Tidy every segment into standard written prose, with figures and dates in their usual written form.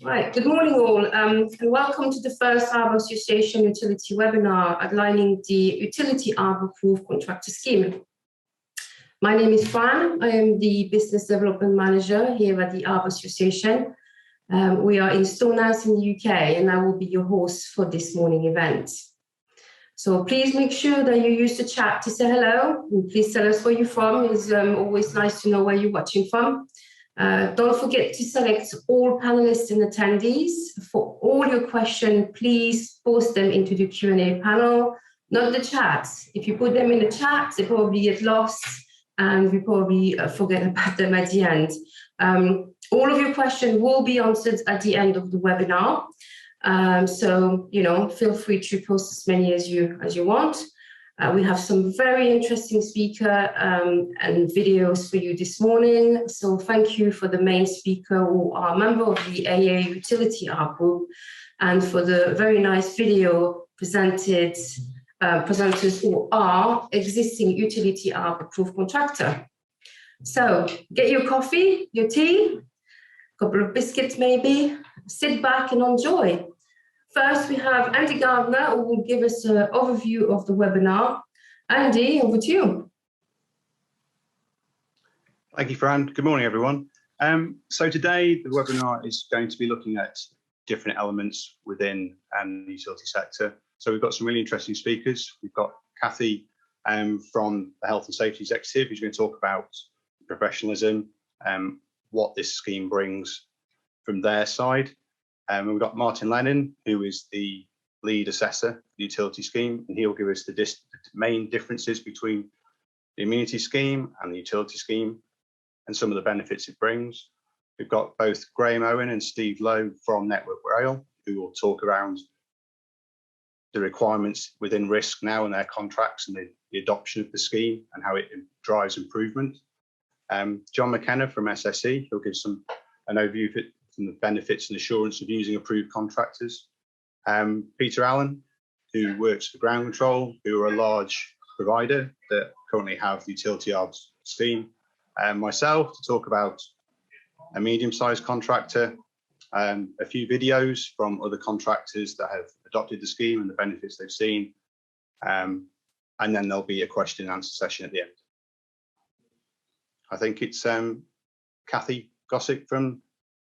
Right, good morning all, and welcome to the first Arbor Association Utility webinar outlining the Utility Arbor Proof Contractor Scheme. My name is Fran. I am the Business Development Manager here at the Arbor Association. We are in Stonehouse in the UK, and I will be your host for this morning event. So please make sure that you use the chat to say hello, and please tell us where you're from. It's always nice to know where you're watching from. Don't forget to select all panelists and attendees. For all your questions, please post them into the Q&A panel, not the chat. If you put them in the chat, they probably get lost and we probably forget about them at the end. All of your questions will be answered at the end of the webinar. So, feel free to post as many as you want. We have some very interesting speaker and videos for you this morning. So thank you for the main speaker who are a member of the AA Utility Arbor Group, and for the very nice video presenters who are existing Utility Arbor Proof Contractor. So get your coffee, your tea, a couple of biscuits maybe, sit back and enjoy. First, we have Andy Gardner, who will give us an overview of the webinar. Andy, over to you. Thank you, Fran. Good morning, everyone. So today, the webinar is going to be looking at different elements within the utility sector. So we've got some really interesting speakers. We've got Kathy from the Health and Safety Executive, who's going to talk about professionalism, what this scheme brings from their side. We've got Martin Lennon, who is the lead assessor for the utility scheme, and he'll give us the main differences between the amenity scheme and the utility scheme and some of the benefits it brings. We've got both Graham Owen and Steve Lowe from Network Rail, who will talk around the requirements within risk now and their contracts and the adoption of the scheme and how it drives improvement. John Mckenna from HSE, he'll give an overview of it, from the benefits and assurance of using approved contractors. Peter Allen, who works for Ground Control, who are a large provider that currently have the utility arbor scheme. Myself to talk about a medium-sized contractor, a few videos from other contractors that have adopted the scheme and the benefits they've seen. And then there'll be a question and answer session at the end. I think it's Kathy Gossick from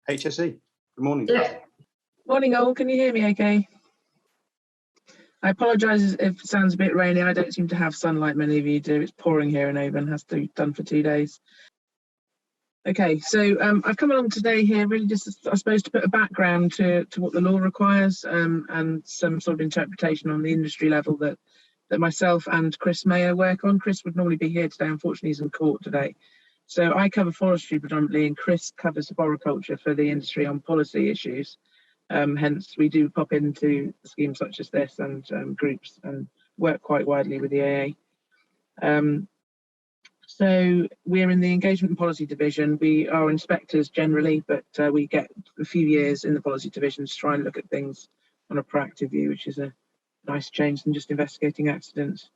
HSE. Good morning. Yeah. Morning all, can you hear me okay? I apologise if it sounds a bit rainy. I don't seem to have sun like many of you do. It's pouring here in Oban, has to be done for 2 days. Okay, so I've come along today here really just, I suppose, to put a background to what the law requires and some sort of interpretation on the industry level that myself and Chris Mayer work on. Chris would normally be here today, unfortunately he's in court today. So I cover forestry predominantly, and Chris covers arboriculture for the industry on policy issues. Hence, we do pop into schemes such as this and groups and work quite widely with the AA. So we're in the engagement and policy division. We are inspectors generally, but we get a few years in the policy division to try and look at things on a proactive view, which is a nice change than just investigating accidents.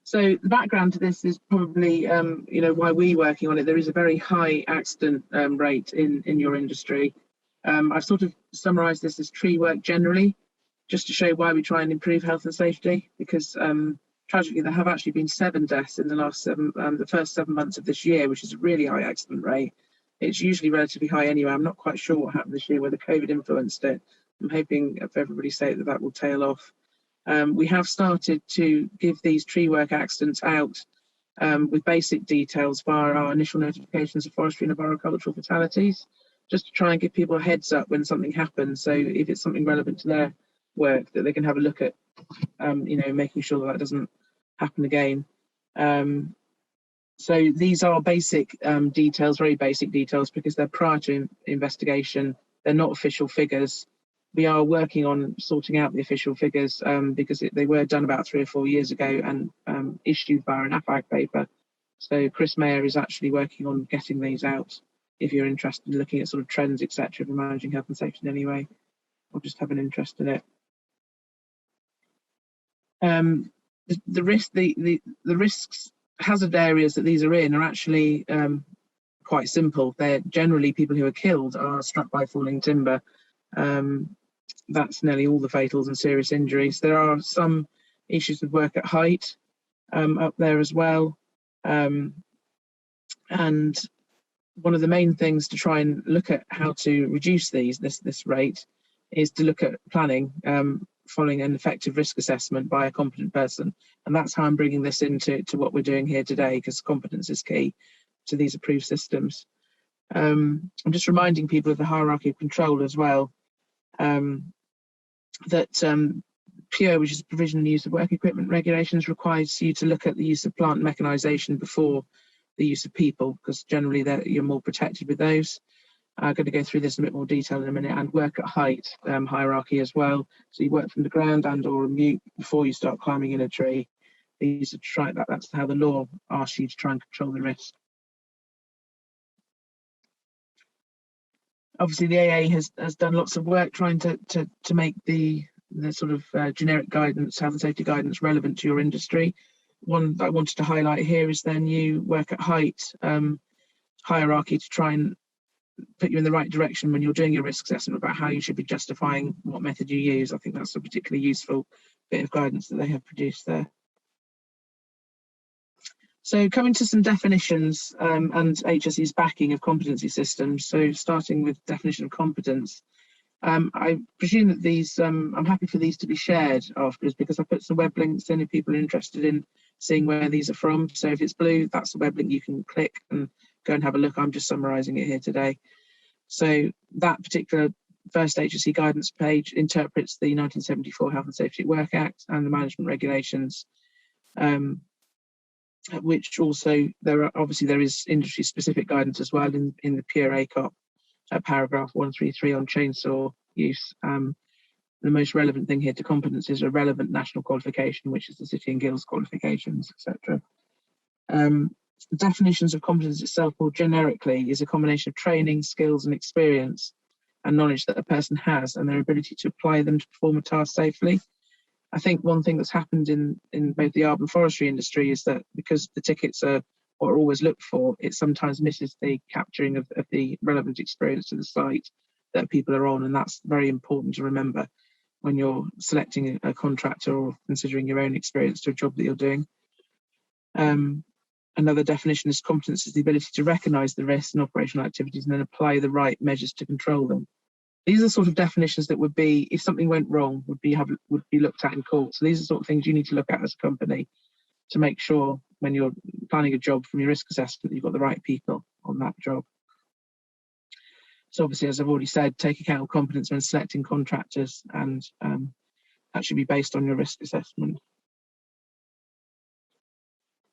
So the background to this is probably, why we're working on it. There is a very high accident rate in your industry. I've sort of summarised this as tree work generally, just to show why we try and improve health and safety, because tragically there have actually been 7 deaths in the first 7 months of this year, which is a really high accident rate. It's usually relatively high anyway. I'm not quite sure what happened this year, whether COVID influenced it. I'm hoping, if everybody's safe, that will tail off. We have started to give these tree work accidents out with basic details via our initial notifications of forestry and arboricultural fatalities, just to try and give people a heads up when something happens. So if it's something relevant to their work, that they can have a look at, making sure that doesn't happen again. So these are basic details, very basic details, because they're prior to investigation. They're not official figures. We are working on sorting out the official figures because they were done about 3 or 4 years ago and issued via an AFAG paper. So Chris Mayer is actually working on getting these out if you're interested in looking at sort of trends, etc., for managing health and safety in any way, or just have an interest in it. The risks hazard areas that these are in are actually quite simple. They're generally people who are killed are struck by falling timber. That's nearly all the fatals and serious injuries. There are some issues with work at height up there as well. And one of the main things to try and look at how to reduce this rate is to look at planning following an effective risk assessment by a competent person. And that's how I'm bringing this into what we're doing here today, because competence is key to these approved systems. I'm just reminding people of the hierarchy of control as well, that PO, which is provision and use of work equipment regulations, requires you to look at the use of plant and mechanisation before the use of people, because generally you're more protected with those. I'm going to go through this in a bit more detail in a minute. And work at height hierarchy as well. So you work from the ground and or a mute before you start climbing in a tree. These are that's how the law asks you to try and control the risk. Obviously, the AA has done lots of work trying to make the sort of generic guidance, health and safety guidance, relevant to your industry. One that I wanted to highlight here is their new work at height hierarchy to try and put you in the right direction when you're doing your risk assessment about how you should be justifying what method you use. I think that's a particularly useful bit of guidance that they have produced there. So coming to some definitions and HSE's backing of competency systems. So starting with definition of competence. I presume that these, I'm happy for these to be shared afterwards, because I put some web links in if people are interested in seeing where these are from. So if it's blue, that's the web link you can click and go and have a look. I'm just summarising it here today. So that particular first HSE guidance page interprets the 1974 Health and Safety at Work Act and the management regulations, which also there is industry specific guidance as well in the pure ACOP paragraph 133 on chainsaw use. The most relevant thing here to competence is a relevant national qualification, which is the City and Guilds qualifications, etc. Definitions of competence itself, more generically, is a combination of training, skills and experience and knowledge that a person has and their ability to apply them to perform a task safely. I think one thing that's happened in both the and forestry industry is that because the tickets are what are always looked for, it sometimes misses the capturing of the relevant experience to the site that people are on, and that's very important to remember when you're selecting a contractor or considering your own experience to a job that you're doing. Another definition is competence is the ability to recognise the risks and operational activities and then apply the right measures to control them. These are sort of definitions that would be, if something went wrong, would be looked at in court. So these are sort of things you need to look at as a company to make sure when you're planning a job from your risk assessment that you've got the right people on that job. So obviously, as I've already said, take account of competence when selecting contractors, and that should be based on your risk assessment.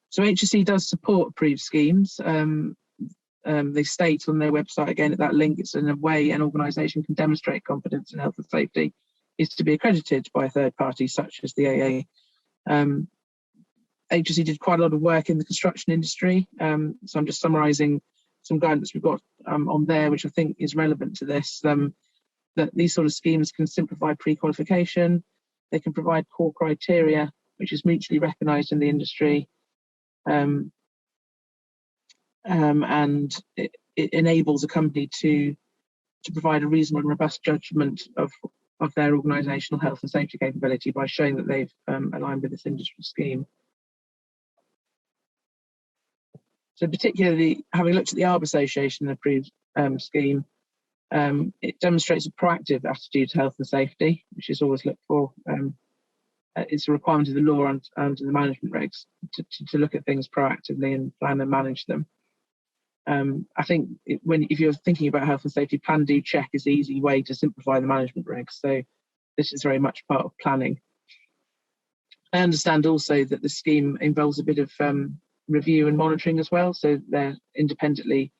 So HSE does support approved schemes. They state on their website, again at that link, it's in a way an organisation can demonstrate competence in health and safety is to be accredited by a third party such as the AA. HSE did quite a lot of work in the construction industry, so I'm just summarising some guidance we've got on there, which I think is relevant to this, that these sort of schemes can simplify pre-qualification, they can provide core criteria, which is mutually recognised in the industry, and it enables a company to provide a reasonable and robust judgment of their organisational health and safety capability by showing that they've aligned with this industry scheme. So particularly, having looked at the Arbor Association approved scheme, it demonstrates a proactive attitude to health and safety, which is always looked for. It's a requirement of the law and the management regs to look at things proactively and plan and manage them. I think if you're thinking about health and safety, plan, do, check is the easy way to simplify the management regs. So this is very much part of planning. I understand also that the scheme involves a bit of review and monitoring as well. So they're independently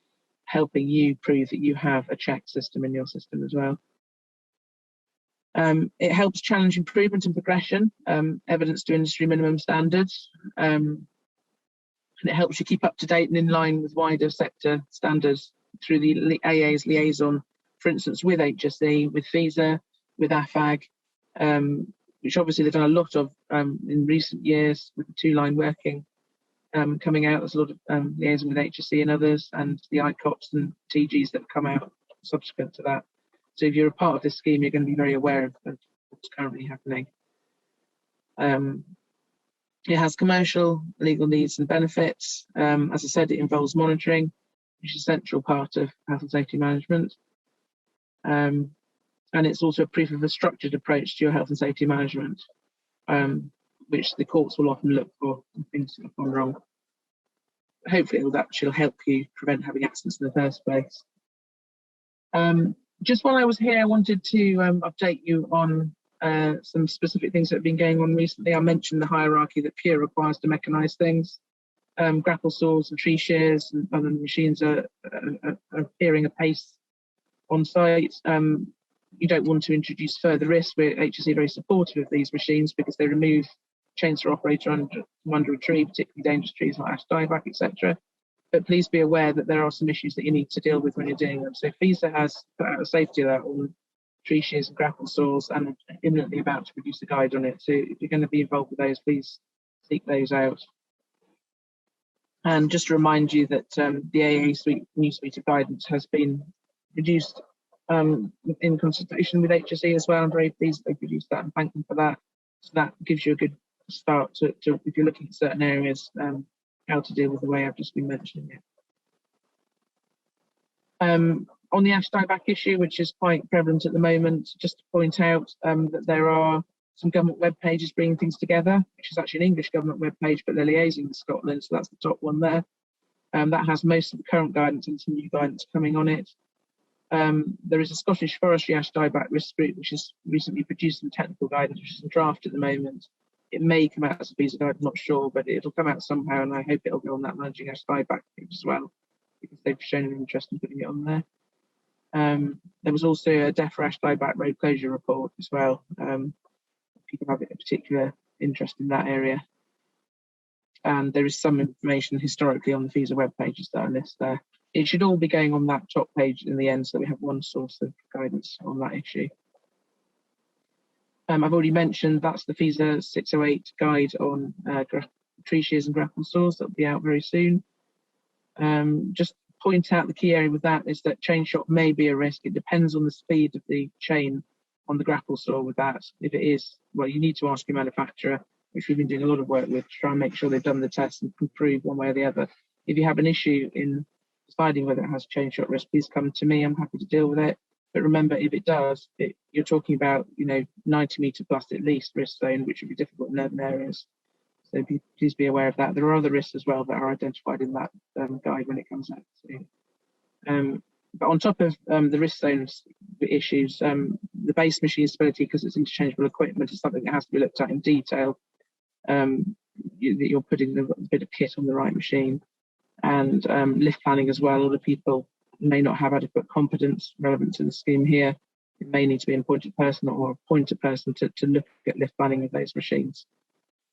helping you prove that you have a check system in your system as well. It helps challenge improvement and progression, evidence to industry minimum standards. And it helps you keep up to date and in line with wider sector standards through the AA's liaison, for instance, with HSE, with FISA, with AFAG, which obviously they've done a lot of in recent years with the two-line working coming out. There's a lot of liaison with HSE and others, and the ICOPs and TGs that have come out subsequent to that. So if you're a part of this scheme, you're going to be very aware of what's currently happening. It has commercial, legal needs and benefits. As I said, it involves monitoring, which is a central part of health and safety management. And it's also a proof of a structured approach to your health and safety management, which the courts will often look for if things have gone wrong. Hopefully that will help you prevent having accidents in the first place. Just while I was here, I wanted to update you on some specific things that have been going on recently. I mentioned the hierarchy that Pure requires to mechanise things. Grapple saws and tree shears and other machines are appearing apace on site. You don't want to introduce further risk. We're HSE very supportive of these machines because they remove chainsaw operator under a tree, particularly dangerous trees like Ash Dieback, etc. But please be aware that there are some issues that you need to deal with when you're doing them. So FISA has put out a safety alert on tree shears and grapple saws and are imminently about to produce a guide on it. So if you're going to be involved with those, please seek those out. And just to remind you that the AA new suite of guidance has been produced in consultation with HSE as well. I'm very pleased they produced that and thank them for that. So that gives you a good start to if you're looking at certain areas, how to deal with the way I've just been mentioning it. On the Ash Dieback issue, which is quite prevalent at the moment, just to point out that there are some government web pages bringing things together, which is actually an English government web page, but they're liaising with Scotland, so that's the top one there. That has most of the current guidance and some new guidance coming on it. There is a Scottish Forestry Ash Dieback risk group, which has recently produced some technical guidance, which is in draft at the moment. It may come out as a piece of guide, I'm not sure, but it'll come out somehow, and I hope it'll go on that managing Ash Dieback page as well, because they've shown an interest in putting it on there. There was also a DEFRA Ash Dieback road closure report as well. People have a particular interest in that area. And there is some information historically on the FISA web pages that are listed there. It should all be going on that top page in the end, so we have one source of guidance on that issue. I've already mentioned that's the FISA 608 guide on tree shears and grapple saws. That'll be out very soon. Just point out the key area with that is that chain shot may be a risk. It depends on the speed of the chain on the grapple saw with that. If it is, well, you need to ask your manufacturer, which we've been doing a lot of work with, to try and make sure they've done the test and can prove one way or the other. If you have an issue in deciding whether it has chain shot risk, please come to me. I'm happy to deal with it. But remember, if it does, you're talking about 90 metre plus at least risk zone, which would be difficult in urban areas. So please be aware of that. There are other risks as well that are identified in that guide when it comes out soon. But on top of the risk zones issues, the base machine stability, because it's interchangeable equipment, is something that has to be looked at in detail. You're putting a bit of kit on the right machine, and lift planning as well. A lot of people may not have adequate competence relevant to the scheme here. It may need to be an appointed person or appoint a person to look at lift planning of those machines.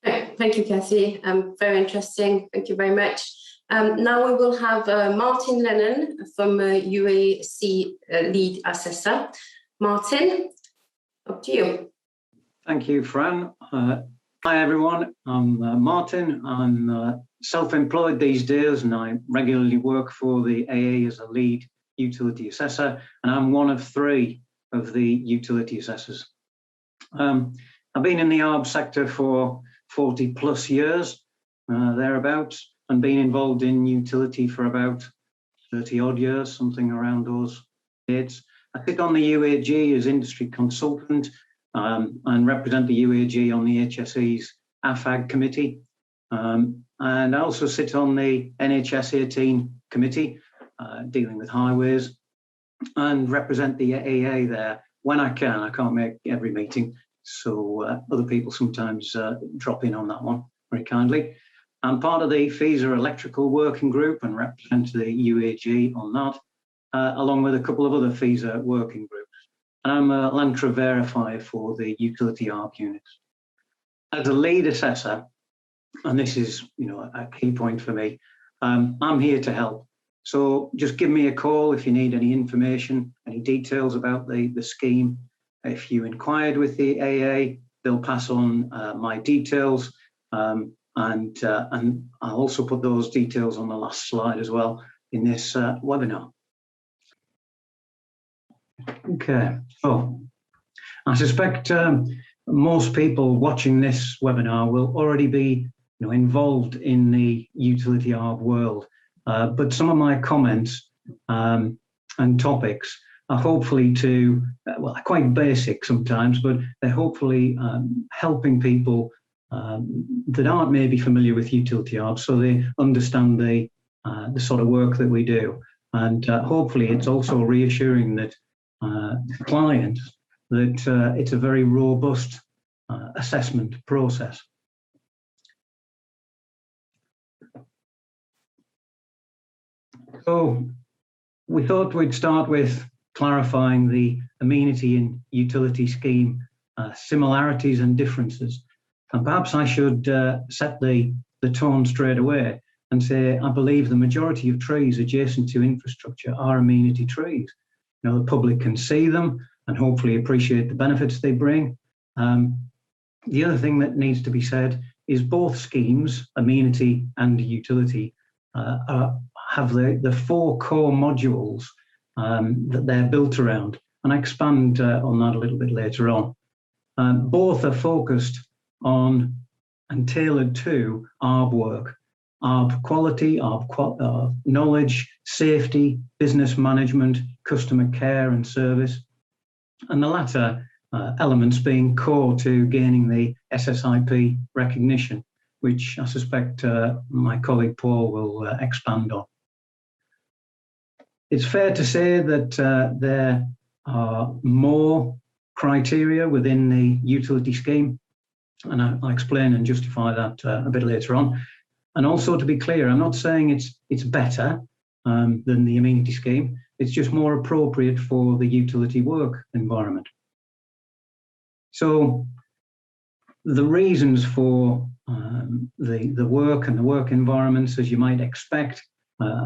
Thank you, Kathy. Very interesting. Thank you very much. Now we will have Martin Lennon from UAC Lead Assessor. Martin, up to you. Thank you, Fran. Hi, everyone. I'm Martin. I'm self-employed these days, and I regularly work for the AA as a lead utility assessor, and I'm one of 3 of the utility assessors. I've been in the ARB sector for 40 plus years, thereabouts, and been involved in utility for about 30 odd years, something around those dates. I sit on the UAG as industry consultant and represent the UAG on the HSE's AFAG committee. And I also sit on the NHS 18 committee dealing with highways and represent the AA there when I can. I can't make every meeting, so other people sometimes drop in on that one very kindly. I'm part of the FISA electrical working group and represent the UAG on that, along with a couple of other FISA working groups. And I'm a Lantra verifier for the utility ARB units. As a lead assessor, and this is a key point for me, I'm here to help. So just give me a call if you need any information, any details about the scheme. If you inquired with the AA, they'll pass on my details. and I'll also put those details on the last slide as well in this webinar. Okay, so I suspect most people watching this webinar will already be involved in the utility ARB world, but some of my comments and topics are hopefully well, quite basic sometimes, but they're hopefully helping people that aren't maybe familiar with utility ARB, so they understand the sort of work that we do. And hopefully it's also reassuring that clients that it's a very robust assessment process. So we thought we'd start with clarifying the amenity and utility scheme similarities and differences. And perhaps I should set the tone straight away and say I believe the majority of trees adjacent to infrastructure are amenity trees. The public can see them and hopefully appreciate the benefits they bring. The other thing that needs to be said is both schemes, amenity and utility, have the 4 core modules that they're built around. And I expand on that a little bit later on. Both are focused on and tailored to ARB work, ARB quality, ARB knowledge, safety, business management, customer care and service, and the latter elements being core to gaining the SSIP recognition, which I suspect my colleague Paul will expand on. It's fair to say that there are more criteria within the utility scheme, and I'll explain and justify that a bit later on. And also, to be clear, I'm not saying it's better than the amenity scheme. It's just more appropriate for the utility work environment. So the reasons for the work and the work environments, as you might expect,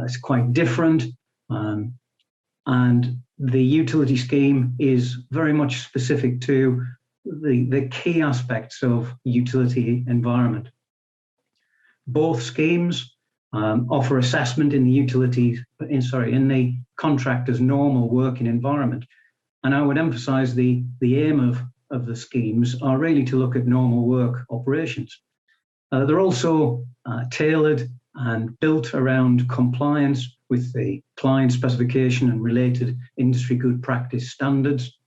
is quite different. And the utility scheme is very much specific to the key aspects of utility environment. Both schemes offer assessment in the in the contractor's normal working environment. And I would emphasize the aim of the schemes are really to look at normal work operations. They're also tailored and built around compliance with the client specification and related industry good practice standards.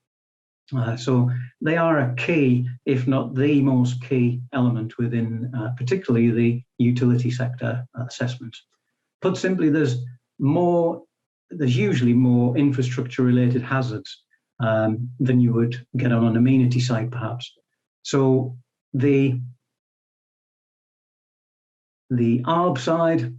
So they are a key, if not the most key element within particularly the utility sector assessment. Put simply, there's usually more infrastructure related hazards than you would get on an amenity site perhaps. So the ARB side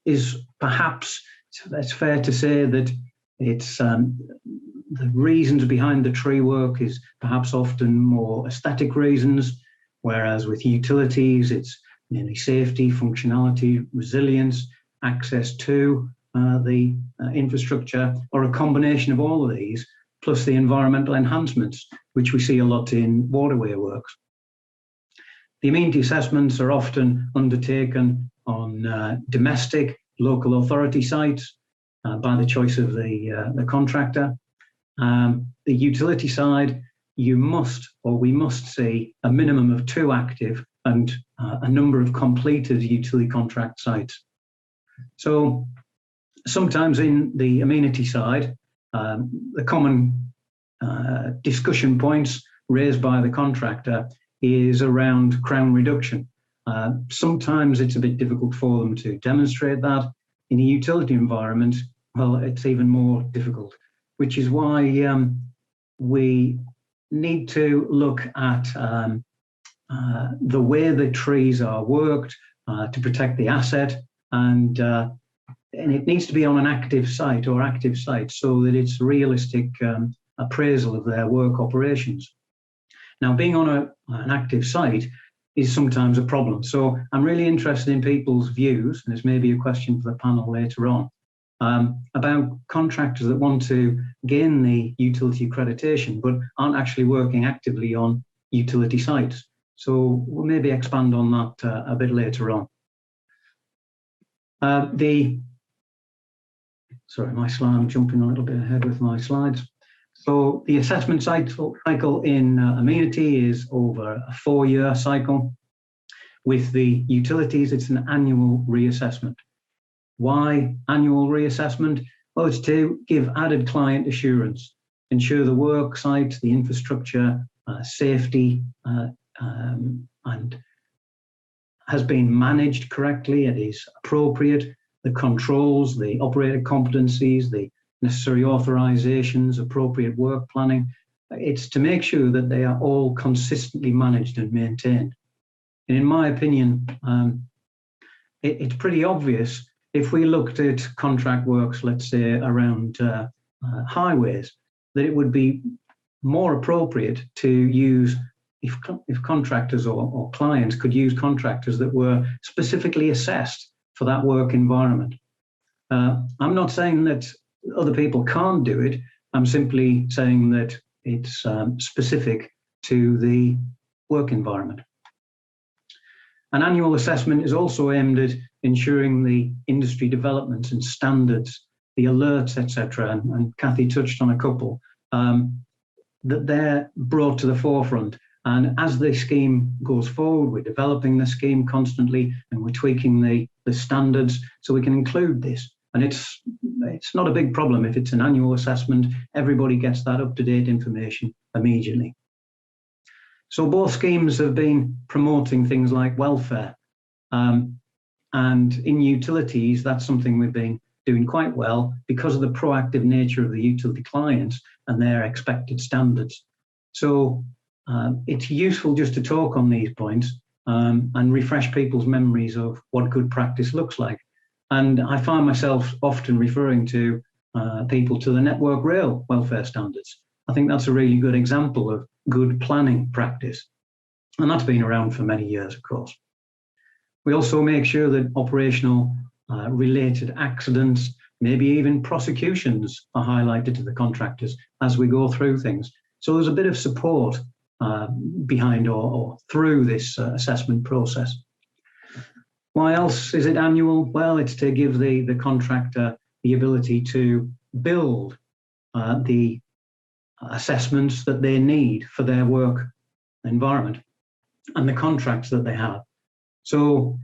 is perhaps, it's fair to say that it's the reasons behind the tree work is perhaps often more aesthetic reasons, whereas with utilities it's mainly safety, functionality, resilience, access to the infrastructure, or a combination of all of these, plus the environmental enhancements, which we see a lot in waterway works. The amenity assessments are often undertaken on domestic, local authority sites by the choice of the contractor. The utility side, we must see a minimum of 2 active and a number of completed utility contract sites. So sometimes in the amenity side, the common discussion points raised by the contractor is around crown reduction. Sometimes it's a bit difficult for them to demonstrate that. In a utility environment, well, it's even more difficult, which is why we need to look at the way the trees are worked to protect the asset, and it needs to be on an active site or active sites so that it's realistic appraisal of their work operations. Now, being on an active site is sometimes a problem. So I'm really interested in people's views, and this may be a question for the panel later on, about contractors that want to gain the utility accreditation but aren't actually working actively on utility sites. So we'll maybe expand on that a bit later on. Sorry, I'm jumping a little bit ahead with my slides. So the assessment cycle in Amenity is over a 4-year cycle. With the utilities, it's an annual reassessment. Why annual reassessment? Well, it's to give added client assurance, ensure the work site, the infrastructure, safety, and has been managed correctly. It is appropriate. The controls, the operator competencies, the necessary authorizations, appropriate work planning. It's to make sure that they are all consistently managed and maintained. And in my opinion, it's pretty obvious if we looked at contract works, let's say around highways, that it would be more appropriate to use, if contractors or clients could use contractors that were specifically assessed for that work environment. I'm not saying that other people can't do it. I'm simply saying that it's specific to the work environment. An annual assessment is also aimed at ensuring the industry developments and standards, the alerts, etc., and Kathy touched on a couple, that they're brought to the forefront. And as the scheme goes forward, we're developing the scheme constantly and we're tweaking the standards so we can include this. And it's not a big problem if it's an annual assessment. Everybody gets that up-to-date information immediately. So both schemes have been promoting things like welfare. And in utilities, that's something we've been doing quite well because of the proactive nature of the utility clients and their expected standards. So it's useful just to talk on these points and refresh people's memories of what good practice looks like. And I find myself often referring to people to the Network Rail welfare standards. I think that's a really good example of good planning practice. And that's been around for many years, of course. We also make sure that operational related accidents, maybe even prosecutions, are highlighted to the contractors as we go through things. So there's a bit of support behind or through this assessment process. Why else is it annual? Well, it's to give the contractor the ability to build the assessments that they need for their work environment and the contracts that they have. So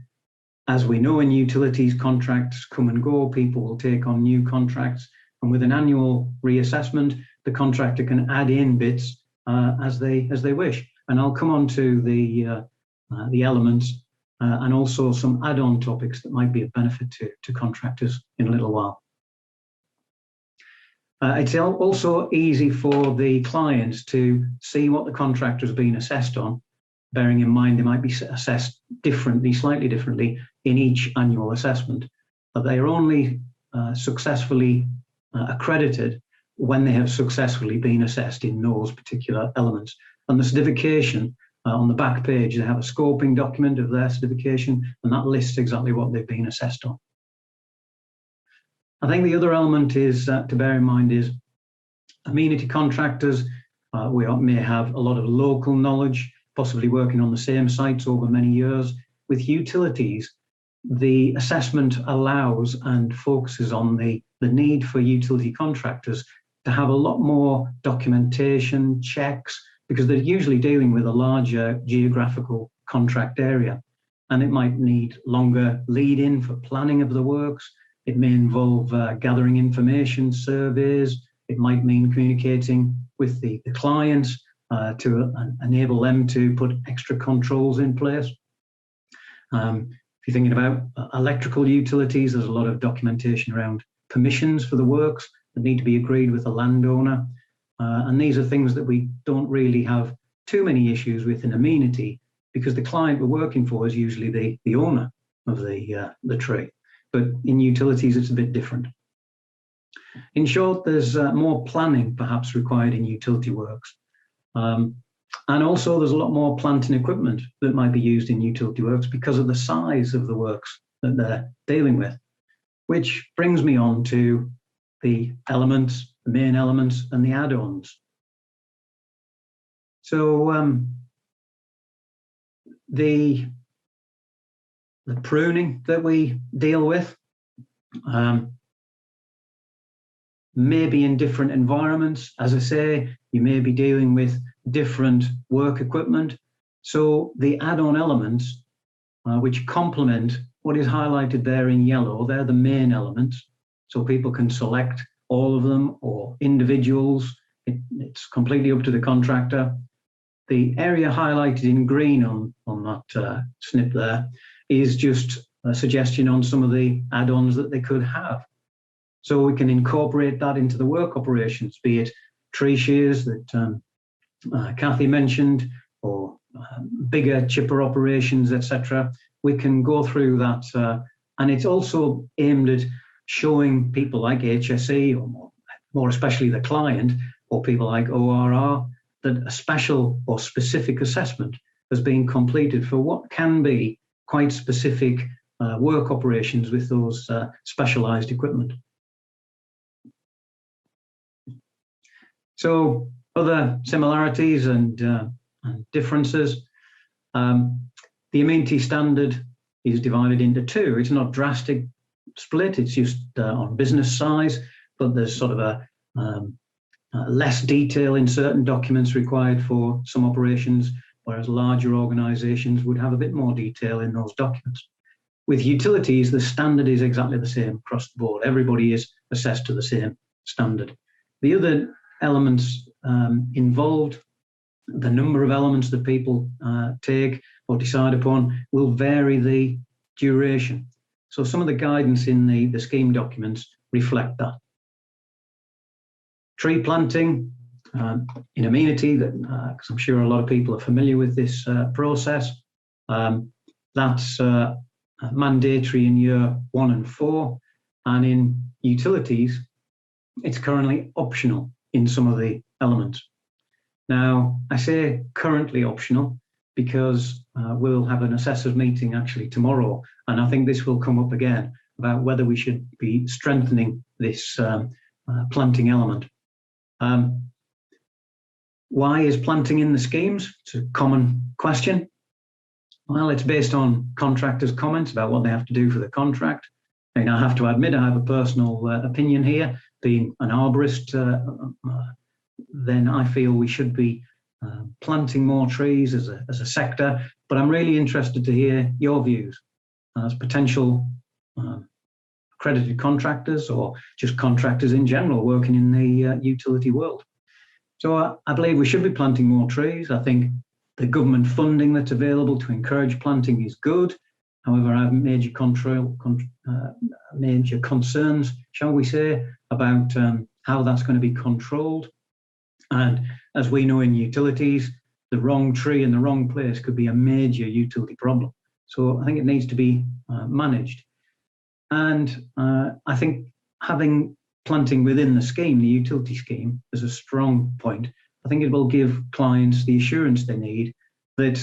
as we know, in utilities, contracts come and go, people will take on new contracts, and with an annual reassessment, the contractor can add in bits as they wish. And I'll come on to the elements and also some add-on topics that might be of benefit to contractors in a little while. It's also easy for the clients to see what the contractor has been assessed on, bearing in mind they might be assessed differently, slightly differently in each annual assessment, but they are only successfully accredited when they have successfully been assessed in those particular elements. And the certification, on the back page, they have a scoping document of their certification, and that lists exactly what they've been assessed on. I think the other element is to bear in mind is amenity contractors. We may have a lot of local knowledge, possibly working on the same sites over many years. With utilities, the assessment allows and focuses on the need for utility contractors to have a lot more documentation, checks, because they're usually dealing with a larger geographical contract area. And it might need longer lead-in for planning of the works. It may involve gathering information, surveys. It might mean communicating with the clients to enable them to put extra controls in place. If you're thinking about electrical utilities, there's a lot of documentation around permissions for the works that need to be agreed with the landowner. And these are things that we don't really have too many issues with in amenity, because the client we're working for is usually the owner of the tree. But in utilities, it's a bit different. In short, there's more planning perhaps required in utility works. And also there's a lot more plant and equipment that might be used in utility works because of the size of the works that they're dealing with, which brings me on to the elements, the main elements and the add-ons. So the pruning that we deal with, maybe in different environments. As I say, you may be dealing with different work equipment. So the add-on elements, which complement what is highlighted there in yellow, they're the main elements. So people can select all of them or individuals. It's completely up to the contractor. The area highlighted in green on that snip there is just a suggestion on some of the add-ons that they could have. So we can incorporate that into the work operations, be it tree shears that Kathy mentioned, or bigger chipper operations, etc. We can go through that, and it's also aimed at showing people like HSE, or more especially the client, or people like ORR, that a special or specific assessment has been completed for what can be quite specific work operations with those specialised equipment. So other similarities and differences. The Amenity standard is divided into two. It's not drastic split, it's just on business size, but there's sort of a less detail in certain documents required for some operations, whereas larger organisations would have a bit more detail in those documents. With utilities, the standard is exactly the same across the board. Everybody is assessed to the same standard. The other elements involved, the number of elements that people take or decide upon, will vary the duration. So some of the guidance in the scheme documents reflect that. Tree planting in Amenity, because I'm sure a lot of people are familiar with this process, that's mandatory in year 1 and 4, and in utilities, it's currently optional in some of the elements. Now, I say currently optional because we'll have an assessors meeting actually tomorrow, and I think this will come up again about whether we should be strengthening this planting element. Why is planting in the schemes? It's a common question. Well, it's based on contractors' comments about what they have to do for the contract. And I have to admit, I have a personal opinion here. Being an arborist, then I feel we should be planting more trees as a sector. But I'm really interested to hear your views as potential accredited contractors or just contractors in general working in the utility world. So I believe we should be planting more trees. I think the government funding that's available to encourage planting is good. However, I have major concerns, shall we say, about how that's going to be controlled. And as we know in utilities, the wrong tree in the wrong place could be a major utility problem. So I think it needs to be managed. And I think having planting within the scheme, the utility scheme, is a strong point. I think it will give clients the assurance they need that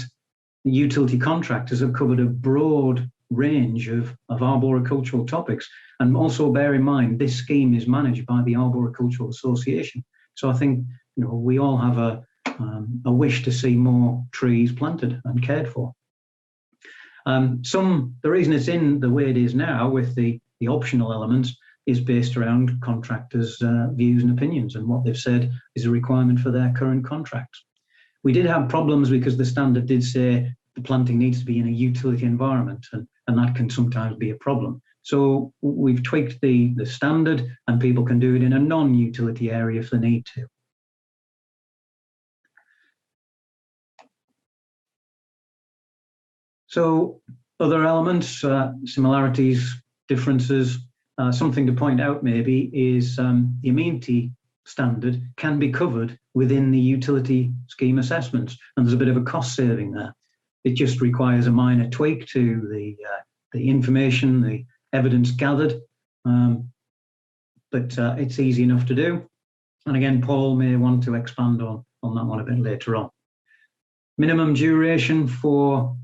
the utility contractors have covered a broad range of arboricultural topics. And also bear in mind, this scheme is managed by the Arboricultural Association. So I think we all have a wish to see more trees planted and cared for. The reason it's in the way it is now with the optional elements is based around contractors' views and opinions, and what they've said is a requirement for their current contracts. We did have problems because the standard did say the planting needs to be in a utility environment, and that can sometimes be a problem. So we've tweaked the standard, and people can do it in a non-utility area if they need to. So other elements, similarities, differences, something to point out maybe is the Amenity standard can be covered within the utility scheme assessments, and there's a bit of a cost saving there. It just requires a minor tweak to the information, the evidence gathered, but it's easy enough to do. And again, Paul may want to expand on that one a bit later on. Minimum duration for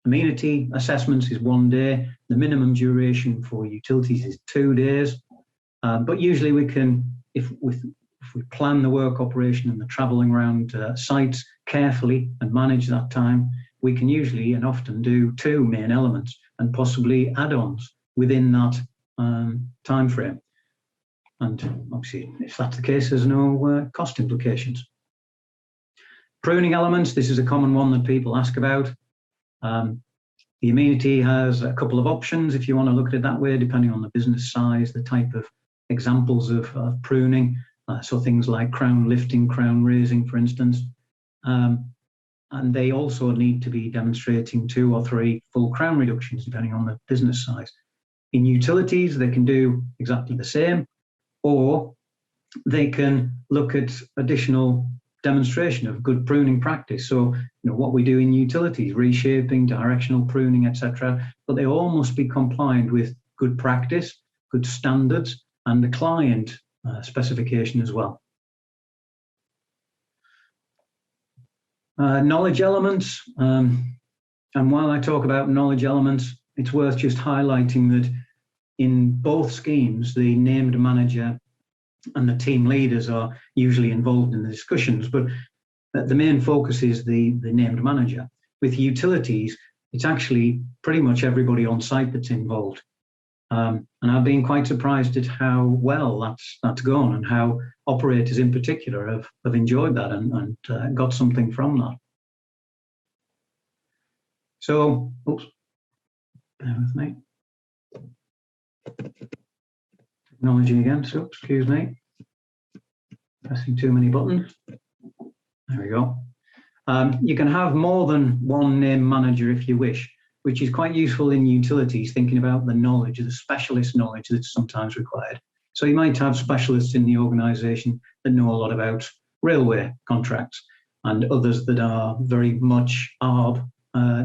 Amenity assessments is 1 day. The minimum duration for utilities is 2 days. But usually we can, if we plan the work operation and the travelling around sites carefully and manage that time, we can usually and often do 2 main elements and possibly add-ons within that time frame. And obviously, if that's the case, there's no cost implications. Pruning elements, this is a common one that people ask about. The Amenity has a couple of options if you want to look at it that way, depending on the business size, the type of examples of pruning. So things like crown lifting, crown raising, for instance. And they also need to be demonstrating 2 or 3 full crown reductions, depending on the business size. In utilities, they can do exactly the same, or they can look at additional demonstration of good pruning practice. So, what we do in utilities, reshaping, directional pruning, etc. But they all must be compliant with good practice, good standards, and the client specification as well. Knowledge elements, and while I talk about knowledge elements, it's worth just highlighting that in both schemes, the named manager and the team leaders are usually involved in the discussions, but the main focus is the named manager. With utilities, it's actually pretty much everybody on site that's involved. And I've been quite surprised at how well that's gone, and how operators in particular have enjoyed that and got something from that. So, oops, bear with me. Technology again, so excuse me. Pressing too many buttons. There we go. You can have more than one name manager if you wish, which is quite useful in utilities, thinking about the knowledge, the specialist knowledge that's sometimes required. So you might have specialists in the organisation that know a lot about railway contracts, and others that are very much ARB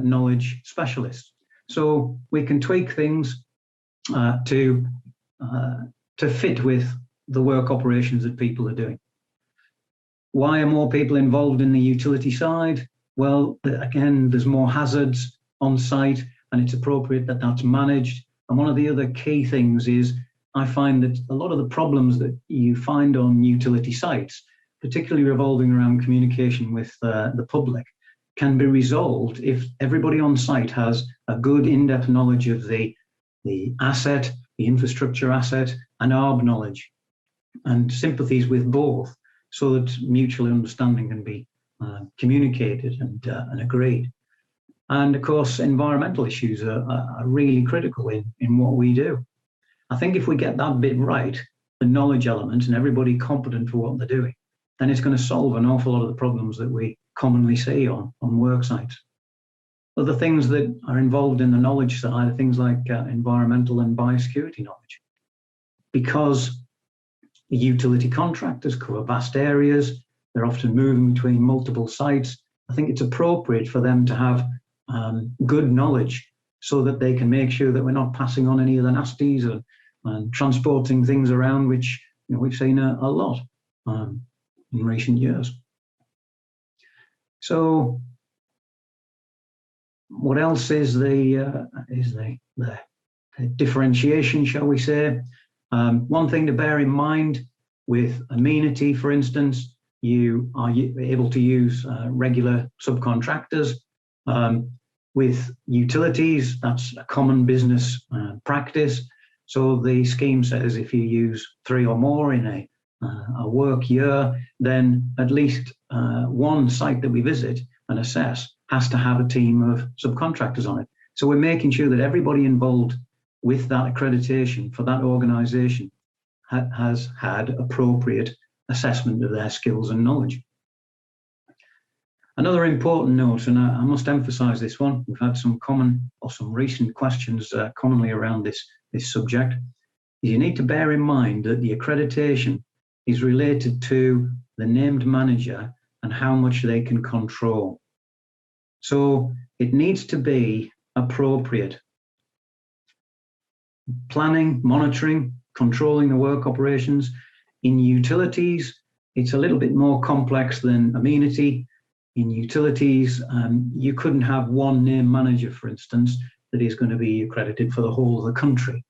knowledge specialists. So we can tweak things to fit with the work operations that people are doing. Why are more people involved in the utility side? Well, again, there's more hazards on site, and it's appropriate that that's managed. And one of the other key things is I find that a lot of the problems that you find on utility sites, particularly revolving around communication with the public, can be resolved if everybody on site has a good in-depth knowledge of the asset, the infrastructure asset, and ARB knowledge, and sympathies with both, so that mutual understanding can be communicated and agreed. And of course, environmental issues are really critical in what we do. I think if we get that bit right, the knowledge element, and everybody competent for what they're doing, then it's going to solve an awful lot of the problems that we commonly see on work sites. Other things that are involved in the knowledge side are things like environmental and biosecurity knowledge. Because the utility contractors cover vast areas, they're often moving between multiple sites. I think it's appropriate for them to have good knowledge, so that they can make sure that we're not passing on any of the nasties and transporting things around, which we've seen a lot in recent years. So, what else is the differentiation, shall we say? One thing to bear in mind with Amenity, for instance, you are able to use regular subcontractors. With utilities, that's a common business practice. So the scheme says if you use 3 or more in a work year, then at least one site that we visit and assess has to have a team of subcontractors on it. So we're making sure that everybody involved with that accreditation for that organisation has had appropriate assessment of their skills and knowledge. Another important note, and I must emphasise this one, we've had some recent questions commonly around this subject, is you need to bear in mind that the accreditation is related to the named manager and how much they can control. So it needs to be appropriate. Planning, monitoring, controlling the work operations. In utilities, it's a little bit more complex than Amenity. In utilities, you couldn't have one name manager, for instance, that is going to be accredited for the whole of the country.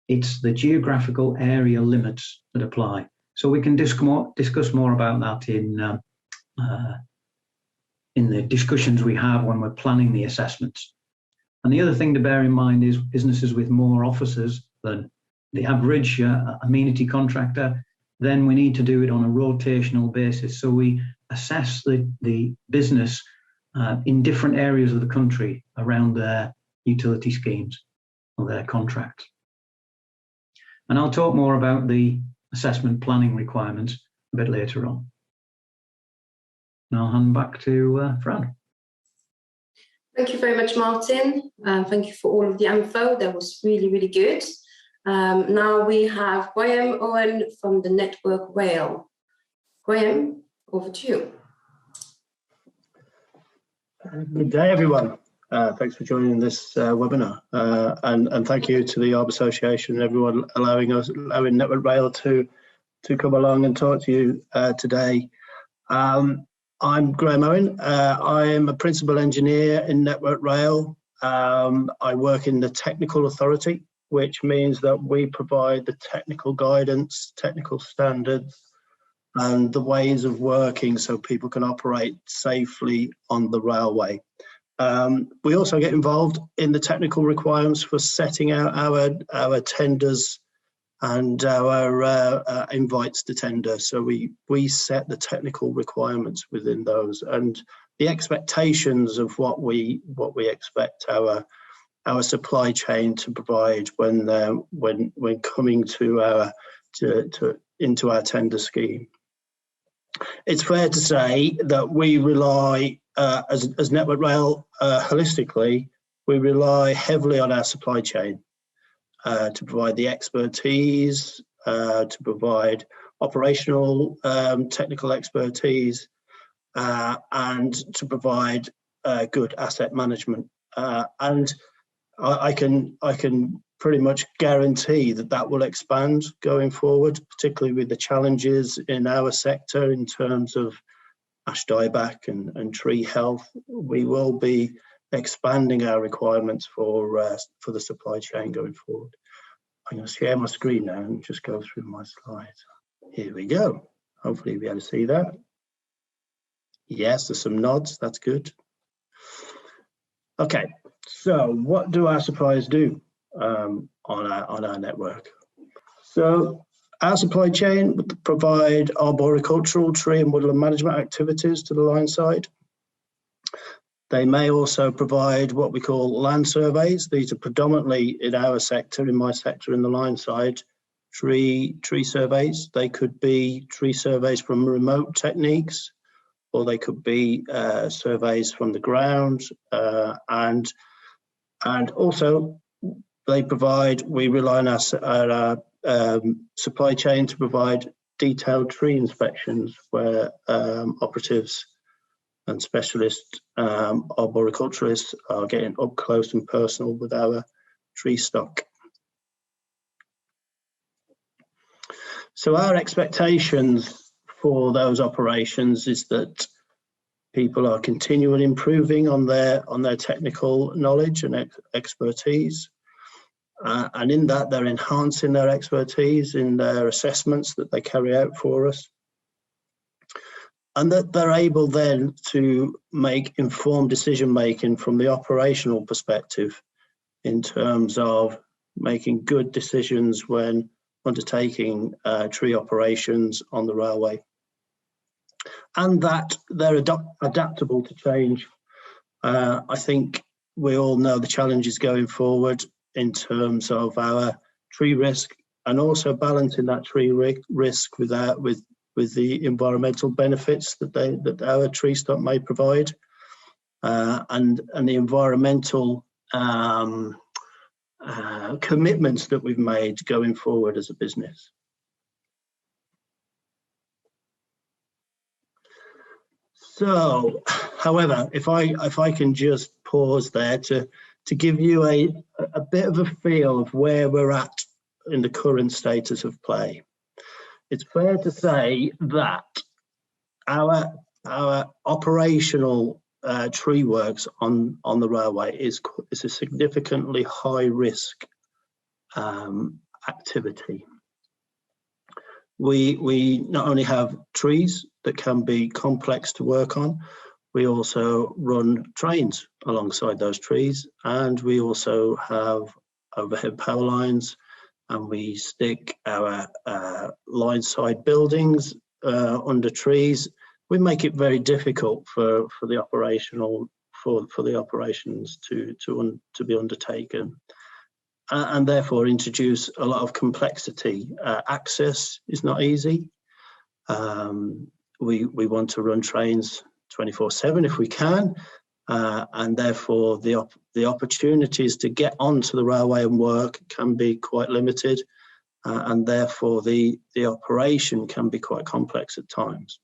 It's the geographical area limits that apply. So we can discuss more about that in the discussions we have when we're planning the assessments. And the other thing to bear in mind is businesses with more offices than the average amenity contractor, then we need to do it on a rotational basis. So we assess the business in different areas of the country around their utility schemes or their contracts. And I'll talk more about the assessment planning requirements a bit later on. And I'll hand back to Fran. Thank you very much, Martin. Thank you for all of the info. That was really, really good. Now we have Graham Owen from the Network Rail. Graham, over to you. Good day, everyone. Thanks for joining this webinar, and thank you to the Arbor Association and everyone allowing Network Rail to come along and talk to you today. I'm Graham Owen. I'm a principal engineer in Network Rail. I work in the technical authority, which means that we provide the technical guidance, technical standards, and the ways of working so people can operate safely on the railway. We also get involved in the technical requirements for setting out our tenders and our invites to tender. So we set the technical requirements within those and the expectations of what we expect our supply chain to provide when coming to into our tender scheme. It's fair to say that we rely, as Network Rail, holistically, we rely heavily on our supply chain to provide the expertise, to provide operational technical expertise, and to provide good asset management. And I can pretty much guarantee that will expand going forward, particularly with the challenges in our sector in terms of ash dieback and tree health. We will be expanding our requirements for the supply chain going forward. I'm going to share my screen now and just go through my slides. Here we go. Hopefully you'll be able to see that. Yes, there's some nods. That's good. Okay, so what do our suppliers do on our network? So our supply chain would provide arboricultural, tree and woodland management activities to the line side. They may also provide what we call land surveys. These are predominantly in our sector, in my sector, in the line side, tree surveys. They could be tree surveys from remote techniques, or they could be surveys from the ground, and also we rely on our supply chain to provide detailed tree inspections where operatives and specialist arboriculturists are getting up close and personal with our tree stock. So our expectations for those operations is that people are continually improving on their technical knowledge and expertise. And in that, they're enhancing their expertise in their assessments that they carry out for us. And that they're able then to make informed decision making from the operational perspective in terms of making good decisions when undertaking tree operations on the railway. And that they're adaptable to change. I think we all know the challenges going forward in terms of our tree risk and also balancing that tree risk with the environmental benefits that our tree stock may provide, and the environmental commitments that we've made going forward as a business. So, however, if I can just pause there to give you a bit of a feel of where we're at in the current status of play. It's fair to say that our operational tree works on the railway is a significantly high risk activity. We not only have trees that can be complex to work on, We also run trains alongside those trees, and we also have overhead power lines, and we stick our line side buildings under trees. We make it very difficult for the operations to be undertaken, and therefore introduce a lot of complexity. Access is not easy. We want to run trains 24/7 if we can, and therefore the opportunities to get onto the railway and work can be quite limited, and therefore the operation can be quite complex at times.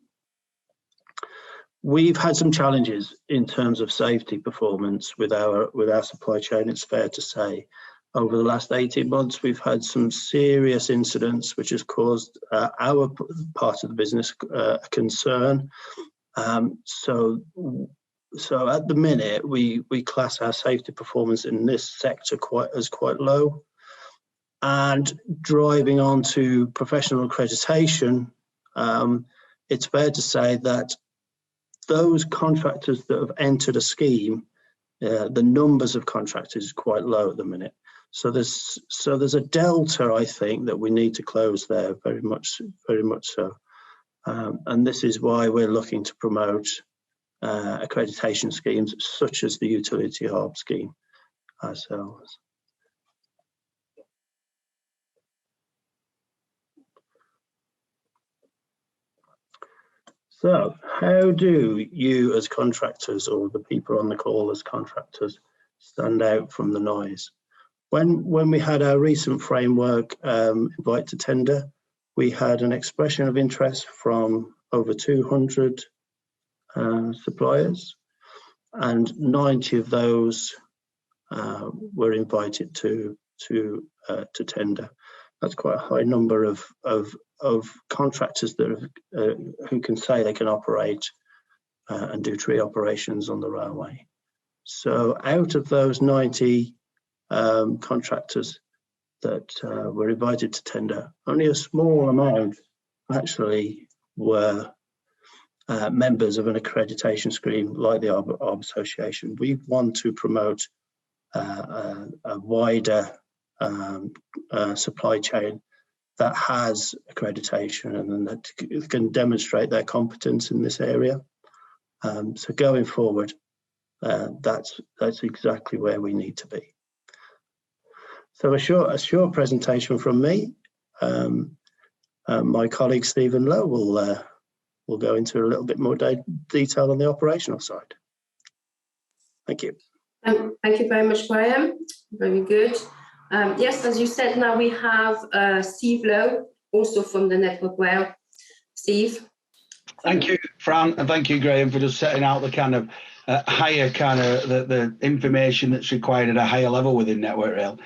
We've had some challenges in terms of safety performance with our supply chain, it's fair to say. Over the last 18 months, we've had some serious incidents which has caused our part of the business concern. So at the minute, we class our safety performance in this sector as quite low. And driving on to professional accreditation, it's fair to say that those contractors that have entered a scheme, the numbers of contractors is quite low at the minute. So there's a delta, I think, that we need to close there, very much so. And this is why we're looking to promote accreditation schemes such as the Utility Harb scheme ourselves. So how do you as contractors, or the people on the call as contractors, stand out from the noise? When we had our recent framework invite to tender, we had an expression of interest from over 200 suppliers, and 90 of those were invited to tender. That's quite a high number of contractors that who can say they can operate and do tree operations on the railway. So out of those 90 contractors that were invited to tender, only a small amount actually were members of an accreditation scheme like the Arb Association. We want to promote a wider supply chain that has accreditation and that can demonstrate their competence in this area. So going forward, that's exactly where we need to be. So a short presentation from me. My colleague Stephen Lowe will go into a little bit more detail on the operational side. Thank you. Thank you very much, Graham. Very good. Yes, as you said, now we have Steve Lowe, also from the Network Rail. Steve. Thank you, Fran, and thank you, Graham, for just setting out the kind of higher the information that's required at a higher level within Network Rail.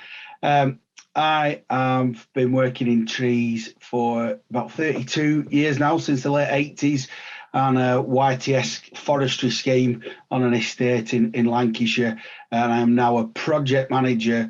I have been working in trees for about 32 years now, since the late 80s, on a YTS forestry scheme on an estate in Lancashire, and I am now a project manager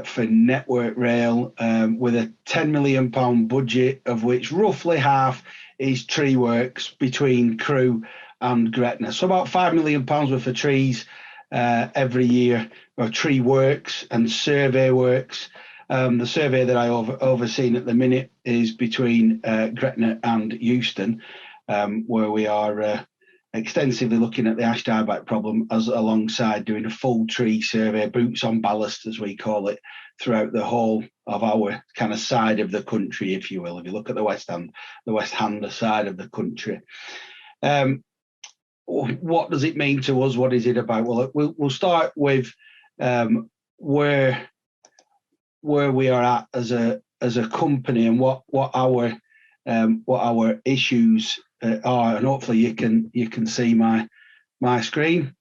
for Network Rail with a £10 million budget, of which roughly half is tree works between Crewe and Gretna. So about £5 million worth of trees every year, or tree works and survey works. The survey that I overseen at the minute is between Gretna and Euston, where we are extensively looking at the Ash Dieback problem, as alongside doing a full tree survey, boots on ballast as we call it, throughout the whole of our kind of side of the country, if you will. If you look at the West Hander side of the country. What does it mean to us? What is it about? Well, we'll start with where we are at as a company, and what our issues are, and hopefully you can see my screen.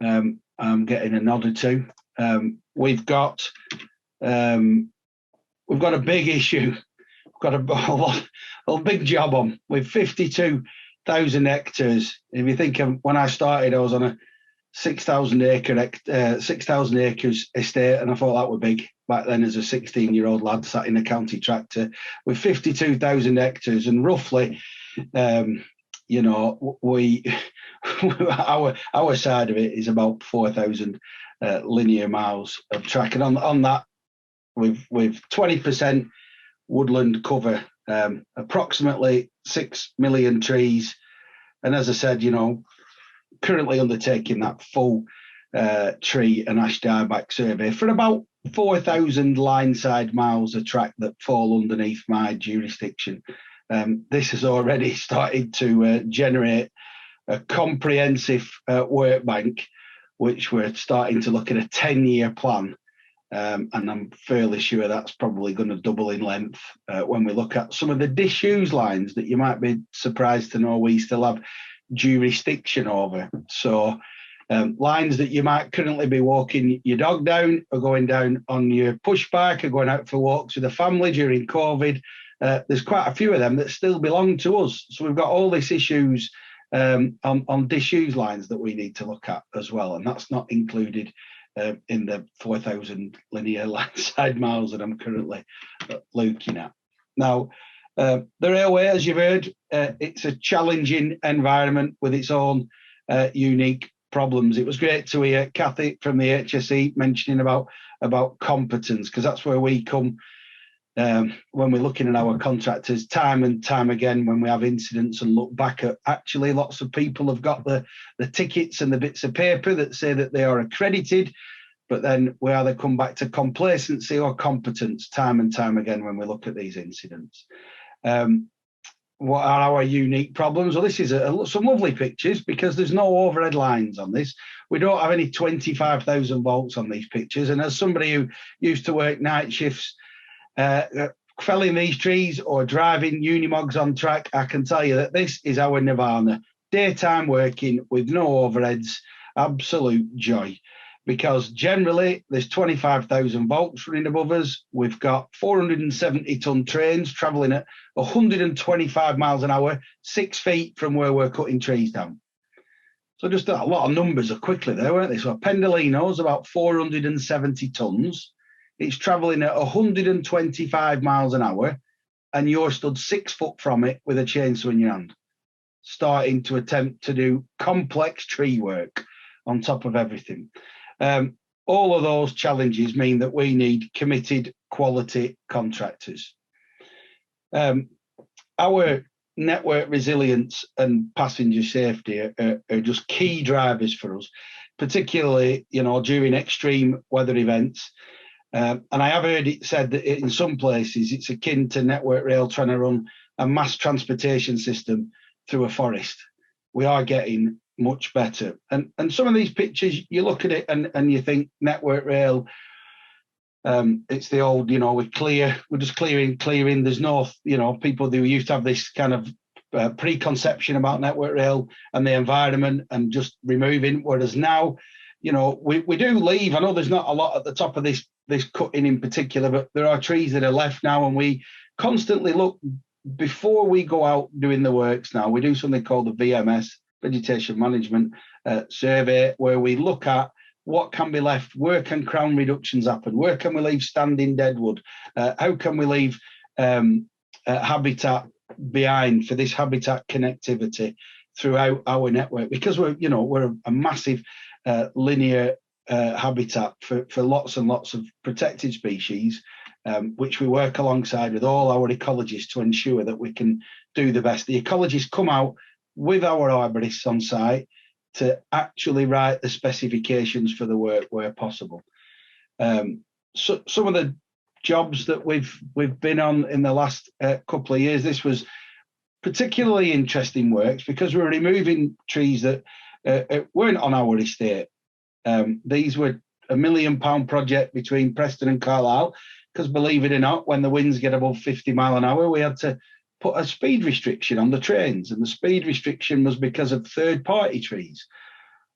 I'm getting a nod or two. We've got a big issue. We've got a big job on with 52,000 hectares. If you think of when I started, I was on a 6,000 acres estate, and I thought that was big back then as a 16-year-old lad sat in a county tractor with 52,000 hectares, and roughly, we our side of it is about 4,000 linear miles of track, and on that, with 20% woodland cover, approximately 6 million trees, and as I said, currently undertaking that full tree and Ash Dieback survey for about 4,000 line side miles of track that fall underneath my jurisdiction. This has already started to generate a comprehensive work bank, which we're starting to look at a 10-year plan. And I'm fairly sure that's probably going to double in length when we look at some of the disused lines that you might be surprised to know we still have jurisdiction over. So lines that you might currently be walking your dog down, or going down on your push bike, or going out for walks with the family during COVID. There's quite a few of them that still belong to us. So we've got all these issues on disused lines that we need to look at as well. And that's not included in the 4,000 linear line side miles that I'm currently looking at. Now, the railway, as you've heard, it's a challenging environment with its own unique problems. It was great to hear Kathy from the HSE mentioning about competence, because that's where we come when we're looking at our contractors time and time again when we have incidents and look back at actually lots of people have got the tickets and the bits of paper that say that they are accredited, but then we either come back to complacency or competence time and time again when we look at these incidents. What are our unique problems? Well, this is some lovely pictures because there's no overhead lines on this. We don't have any 25,000 volts on these pictures. And as somebody who used to work night shifts, felling these trees or driving unimogs on track, I can tell you that this is our nirvana. Daytime working with no overheads, absolute joy. Because generally there's 25,000 volts running above us. We've got 470-ton trains travelling at 125 miles an hour, 6 feet from where we're cutting trees down. So just a lot of numbers are quickly there, weren't they? So a Pendolino's about 470 tons. It's travelling at 125 miles an hour, and you're stood 6 foot from it with a chainsaw in your hand, starting to attempt to do complex tree work on top of everything. All of those challenges mean that we need committed quality contractors. Our network resilience and passenger safety are just key drivers for us, particularly during extreme weather events. And I have heard it said that in some places it's akin to Network Rail trying to run a mass transportation system through a forest. We are getting much better. And some of these pictures, you look at it and you think Network Rail, it's the old, we're just clearing. There's no, people who used to have this kind of preconception about Network Rail and the environment and just removing, whereas now, we do leave. I know there's not a lot at the top of this cutting in particular, but there are trees that are left now, and we constantly look before we go out doing the works now. We do something called the VMS, Vegetation Management Survey, where we look at what can be left, where can crown reductions happen, where can we leave standing deadwood, how can we leave habitat behind for this habitat connectivity throughout our network, because we're a massive linear habitat for lots and lots of protected species, which we work alongside with all our ecologists to ensure that we can do the best. The ecologists come out with our arborists on site to actually write the specifications for the work where possible. So some of the jobs that we've been on in the last couple of years, this was particularly interesting works because we're removing trees that weren't on our estate. These were a £1 million project between Preston and Carlisle, because believe it or not, when the winds get above 50 mile an hour, we had to put a speed restriction on the trains, and the speed restriction was because of third-party trees.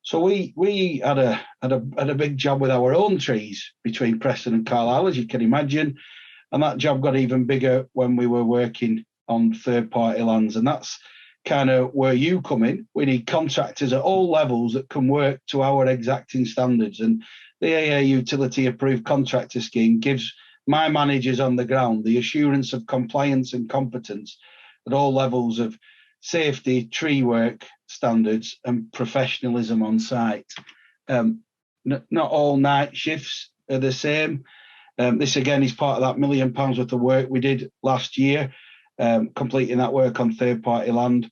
So we had a big job with our own trees between Preston and Carlisle, as you can imagine, and that job got even bigger when we were working on third-party lands, and that's kind of where you come in. We need contractors at all levels that can work to our exacting standards, and the AA Utility Approved Contractor Scheme gives my managers on the ground the assurance of compliance and competence at all levels of safety, tree work standards and professionalism on site. Not all night shifts are the same. This again is part of that £1 million worth of work we did last year, completing that work on third-party land.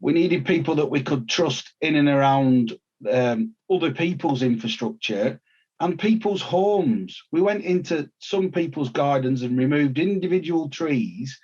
We needed people that we could trust in and around other people's infrastructure and people's homes. We went into some people's gardens and removed individual trees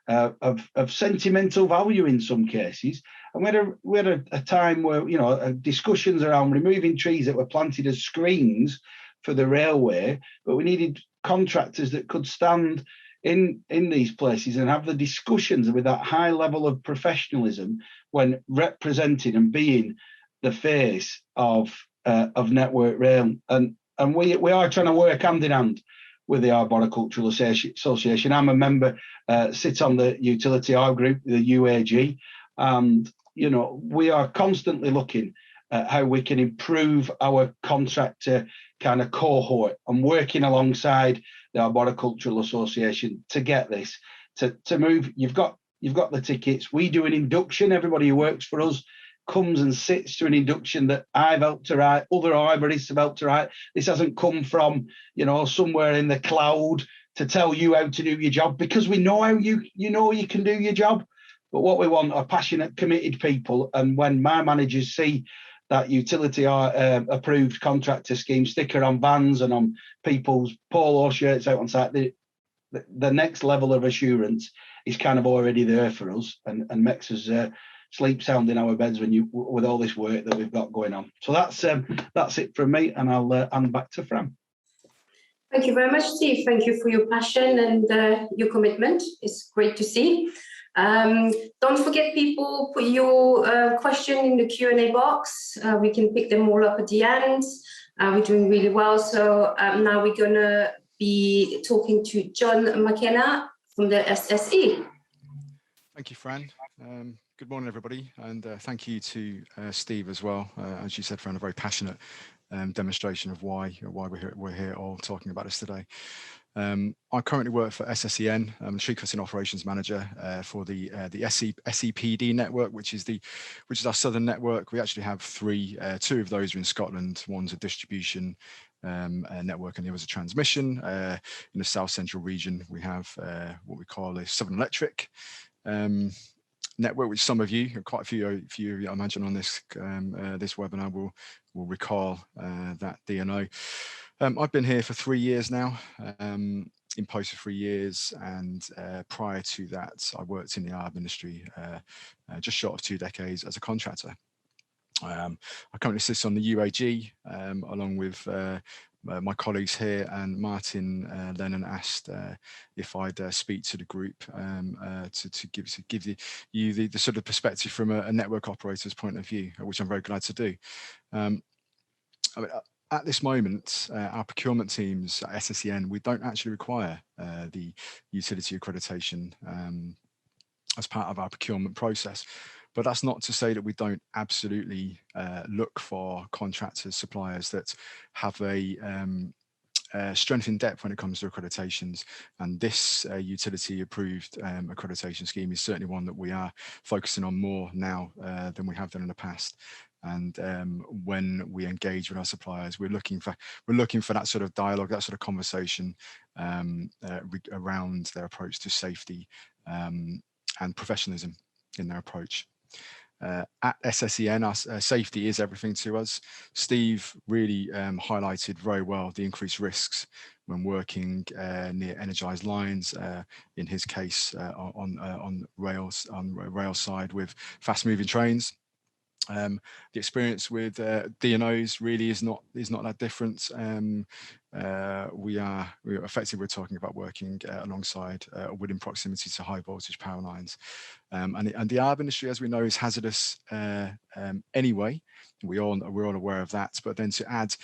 of sentimental value in some cases. And we had a time where, you know, discussions around removing trees that were planted as screens for the railway, but we needed contractors that could stand in these places and have the discussions with that high level of professionalism when representing and being the face of Network Rail. And we are trying to work hand in hand with the Arboricultural Association. I'm a member, sit on the Utility R Group, the UAG, and you know, we are constantly looking at how we can improve our contractor kind of cohort and working alongside the Arboricultural Association to get this to move. You've got the tickets. We do an induction. Everybody who works for us comes and sits to an induction that I've helped to write, other arborists have helped to write. This hasn't come from, you know, somewhere in the cloud to tell you how to do your job, because we know how you can do your job. But what we want are passionate, committed people. And when my managers see that utility approved contractor scheme sticker on vans and on people's polo shirts out on site, the next level of assurance is kind of already there for us and makes us sleep sound in our beds with all this work that we've got going on. So that's it from me, and I'll hand back to Fran. Thank you very much, Steve. Thank you for your passion and your commitment. It's great to see. Don't forget, people, put your question in the Q&A box. We can pick them all up at the end. We're doing really well. So now we're going to be talking to John Mckenna from the SSE. Thank you, Fran. Good morning, everybody, and thank you to Steve as well. As you said, Fran, a very passionate demonstration of why we're here all talking about this today. I currently work for SSEN. I'm the Tree Cutting Operations Manager for the SEPD network, which is our southern network. We actually have two of those are in Scotland. One's a distribution network, and the other's a transmission. In the south central region, we have what we call a Southern Electric network, which some of you, quite a few of you, I imagine, on this webinar will recall that DNO. I've been here for 3 years now, in post for 3 years, and prior to that, I worked in the ARB industry just short of 2 decades as a contractor. I currently sit on the UAG along with my colleagues here, and Martin Lennon asked if I'd speak to the group to give you the sort of perspective from a network operator's point of view, which I'm very glad to do. I mean, at this moment, our procurement teams at SSEN, we don't actually require the utility accreditation as part of our procurement process. But that's not to say that we don't absolutely look for contractors, suppliers that have a strength in depth when it comes to accreditations. And this utility approved accreditation scheme is certainly one that we are focusing on more now than we have done in the past. And when we engage with our suppliers, we're looking for that sort of dialogue, that sort of conversation around their approach to safety and professionalism in their approach. At SSEN, safety is everything to us. Steve really highlighted very well the increased risks when working near energised lines. In his case, on rail side with fast-moving trains. The experience with DNOs really is not that different. We're talking about working alongside within proximity to high voltage power lines, and the ARB industry, as we know, is hazardous anyway. We're all aware of that, but then to add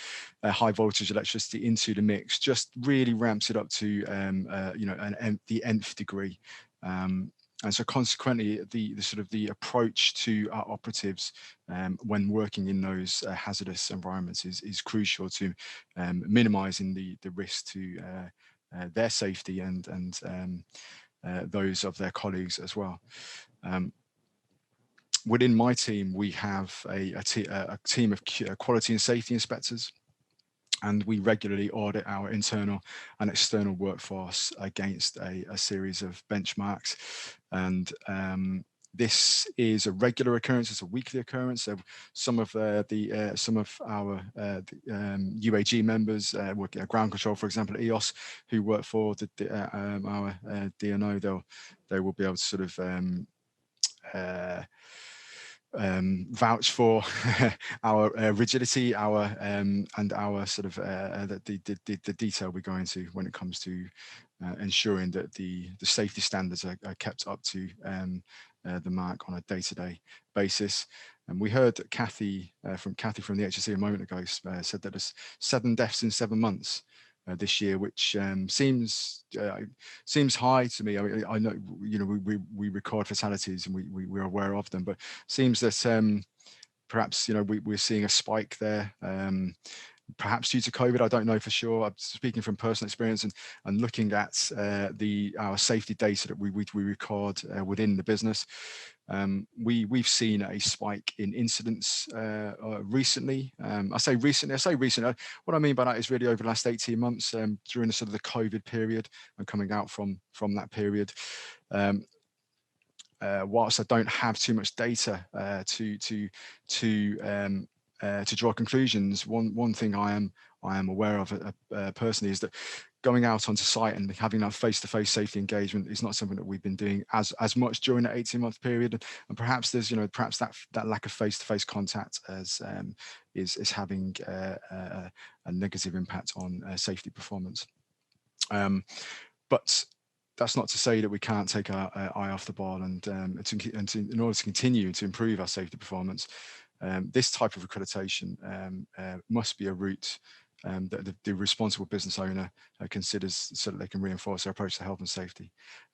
high voltage electricity into the mix just really ramps it up to the nth degree. And so consequently, the approach to our operatives when working in those hazardous environments is crucial to minimising the risk to their safety and those of their colleagues as well. within my team, we have a team of quality and safety inspectors, and we regularly audit our internal and external workforce against a series of benchmarks. And this is a regular occurrence. It's a weekly occurrence. So some of our UAG members, ground control, for example, at EOS, who work for our DNO, they will be able to sort of vouch for our rigidity, and our sort of the detail we go into when it comes to ensuring that the safety standards are kept up to the mark on a day-to-day basis. And we heard that Kathy from the HSE a moment ago said that there's 7 deaths in 7 months this year, which seems high to me. I mean, I know, you know, we record fatalities and we're aware of them, but seems that perhaps, you know, we're seeing a spike there. Perhaps due to COVID, I don't know for sure. I'm speaking from personal experience and looking at our safety data that we record within the business. We've seen a spike in incidents recently. I say recent. What I mean by that is really over the last 18 months, during the sort of the COVID period and coming out from that period. Whilst I don't have too much data to draw conclusions, one thing I am aware of personally is that going out onto site and having that face-to-face safety engagement is not something that we've been doing as much during the 18-month period, and perhaps there's, you know, perhaps that lack of face-to-face contact is having a negative impact on safety performance. But that's not to say that we can't take our eye off the ball, and in order to continue to improve our safety performance, this type of accreditation must be a route that the responsible business owner considers, so that they can reinforce their approach to health and safety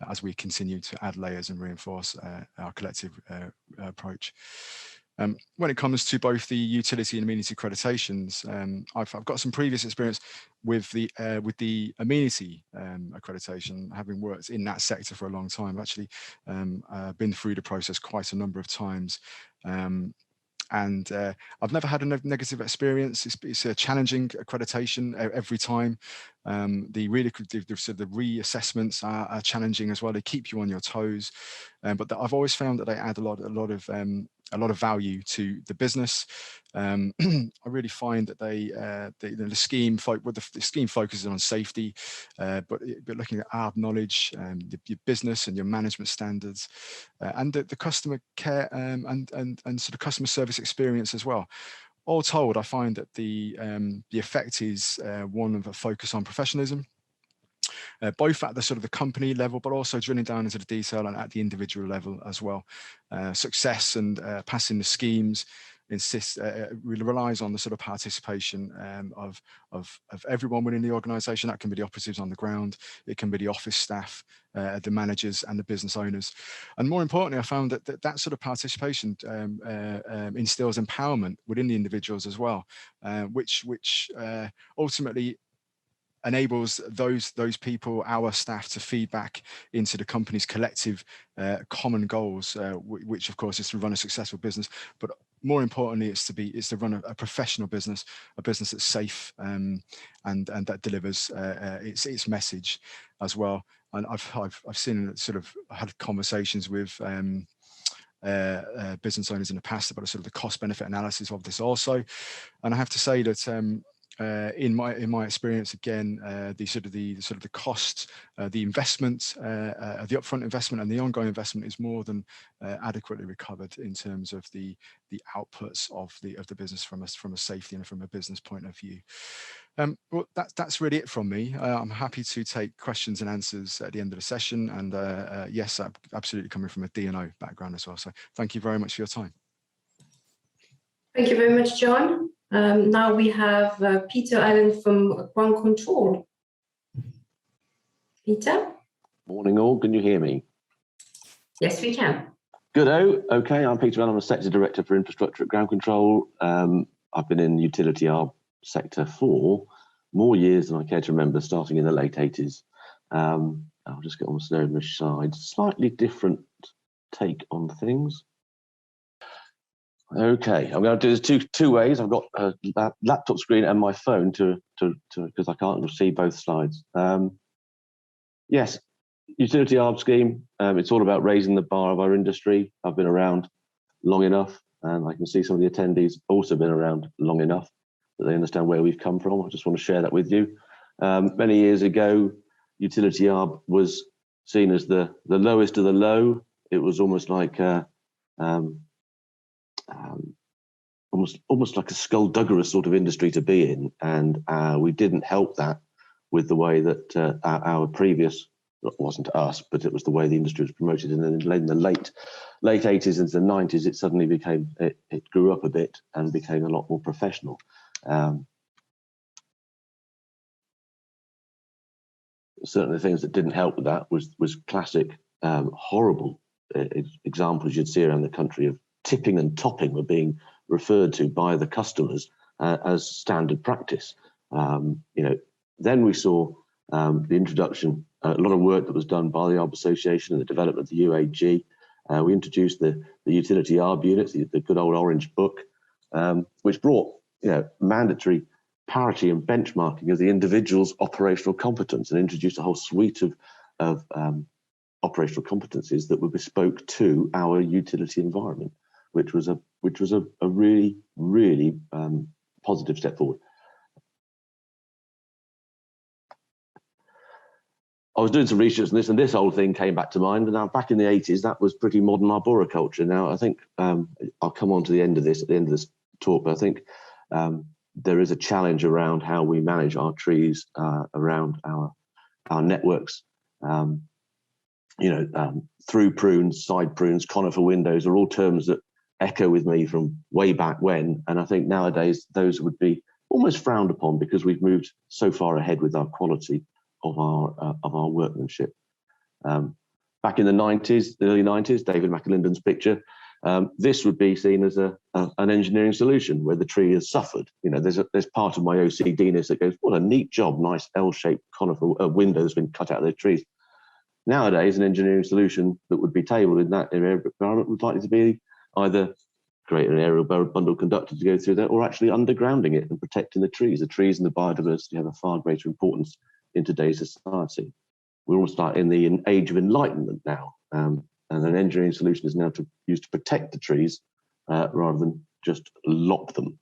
as we continue to add layers and reinforce our collective approach. When it comes to both the utility and amenity accreditations, I've got some previous experience with the amenity accreditation, having worked in that sector for a long time. I've actually been through the process quite a number of times. And I've never had a negative experience. It's a challenging accreditation every time. The reassessments are challenging as well. They keep you on your toes, but I've always found that they add a lot of value to the business. I really find that the scheme focuses on safety, but looking at our knowledge, your business and your management standards, and the customer care and sort of customer service experience as well. All told, I find that the effect is one of a focus on professionalism, both at the sort of the company level, but also drilling down into the detail and at the individual level as well. Success and passing the schemes really relies on the sort of participation of everyone within the organisation. That can be the operatives on the ground, it can be the office staff, the managers and the business owners. And more importantly, I found that sort of participation instills empowerment within the individuals as well, which ultimately enables those people, our staff, to feed back into the company's collective common goals, which of course is to run a successful business, but more importantly, it's to run a professional business, a business that's safe, and that delivers its message as well. And I've seen sort of had conversations with business owners in the past about sort of the cost benefit analysis of this also, and I have to say that in my experience, again, the cost, the investment, the upfront investment and the ongoing investment is more than adequately recovered in terms of the outputs of the business from a safety and from a business point of view. Well, that's really it from me. I'm happy to take questions and answers at the end of the session, and yes, I'm absolutely coming from a D&O background as well. So thank you very much for your time. Thank you very much, John. Now we have Peter Allen from Ground Control. Peter? Morning all, can you hear me? Yes, we can. Good. Okay, I'm Peter Allen, I'm a Sector Director for Infrastructure at Ground Control. I've been in the utility ARB sector for more years than I care to remember, starting in the late 80s. I'll just get on the Snowdenish side. Slightly different take on things. Okay, I'm going to do this two ways. I've got a laptop screen and my phone because I can't see both slides. Yes, utility ARB scheme. It's all about raising the bar of our industry. I've been around long enough, and I can see some of the attendees also been around long enough that they understand where we've come from. I just want to share that with you. Many years ago, utility ARB was seen as the lowest of the low. It was almost like almost like a skullduggerous sort of industry to be in, and we didn't help that with the way that our previous, it wasn't us, but it was the way the industry was promoted. And then in the late 80s into the 90s, it suddenly became, it grew up a bit and became a lot more professional. Certainly the things that didn't help with that was classic horrible examples you'd see around the country of tipping and topping were being referred to by the customers as standard practice. Then we saw the introduction, a lot of work that was done by the ARB Association and the development of the UAG. We introduced the utility ARB units, the good old orange book, which brought mandatory parity and benchmarking of the individual's operational competence, and introduced a whole suite of operational competencies that were bespoke to our utility environment, which was a really, really positive step forward. I was doing some research on this, and this whole thing came back to mind. And now, back in the 80s, that was pretty modern arboriculture. Now, I think I'll come on to the end of this at the end of this talk, but I think there is a challenge around how we manage our trees around our networks. Through prunes, side prunes, conifer windows are all terms that echo with me from way back when. And I think nowadays those would be almost frowned upon because we've moved so far ahead with our quality of our workmanship. Back in the 90s, the early 90s, David McAlinden's picture, this would be seen as an engineering solution where the tree has suffered. There's part of my OCD-ness that goes, what a neat job, nice L-shaped conifer window that's been cut out of the trees. Nowadays, an engineering solution that would be tabled in that environment would likely to be either create an aerial bundle conductor to go through there, or actually undergrounding it and protecting the trees. The trees and the biodiversity have a far greater importance in today's society. We're all starting in the age of enlightenment now, and an engineering solution is now used to protect the trees rather than just lop them.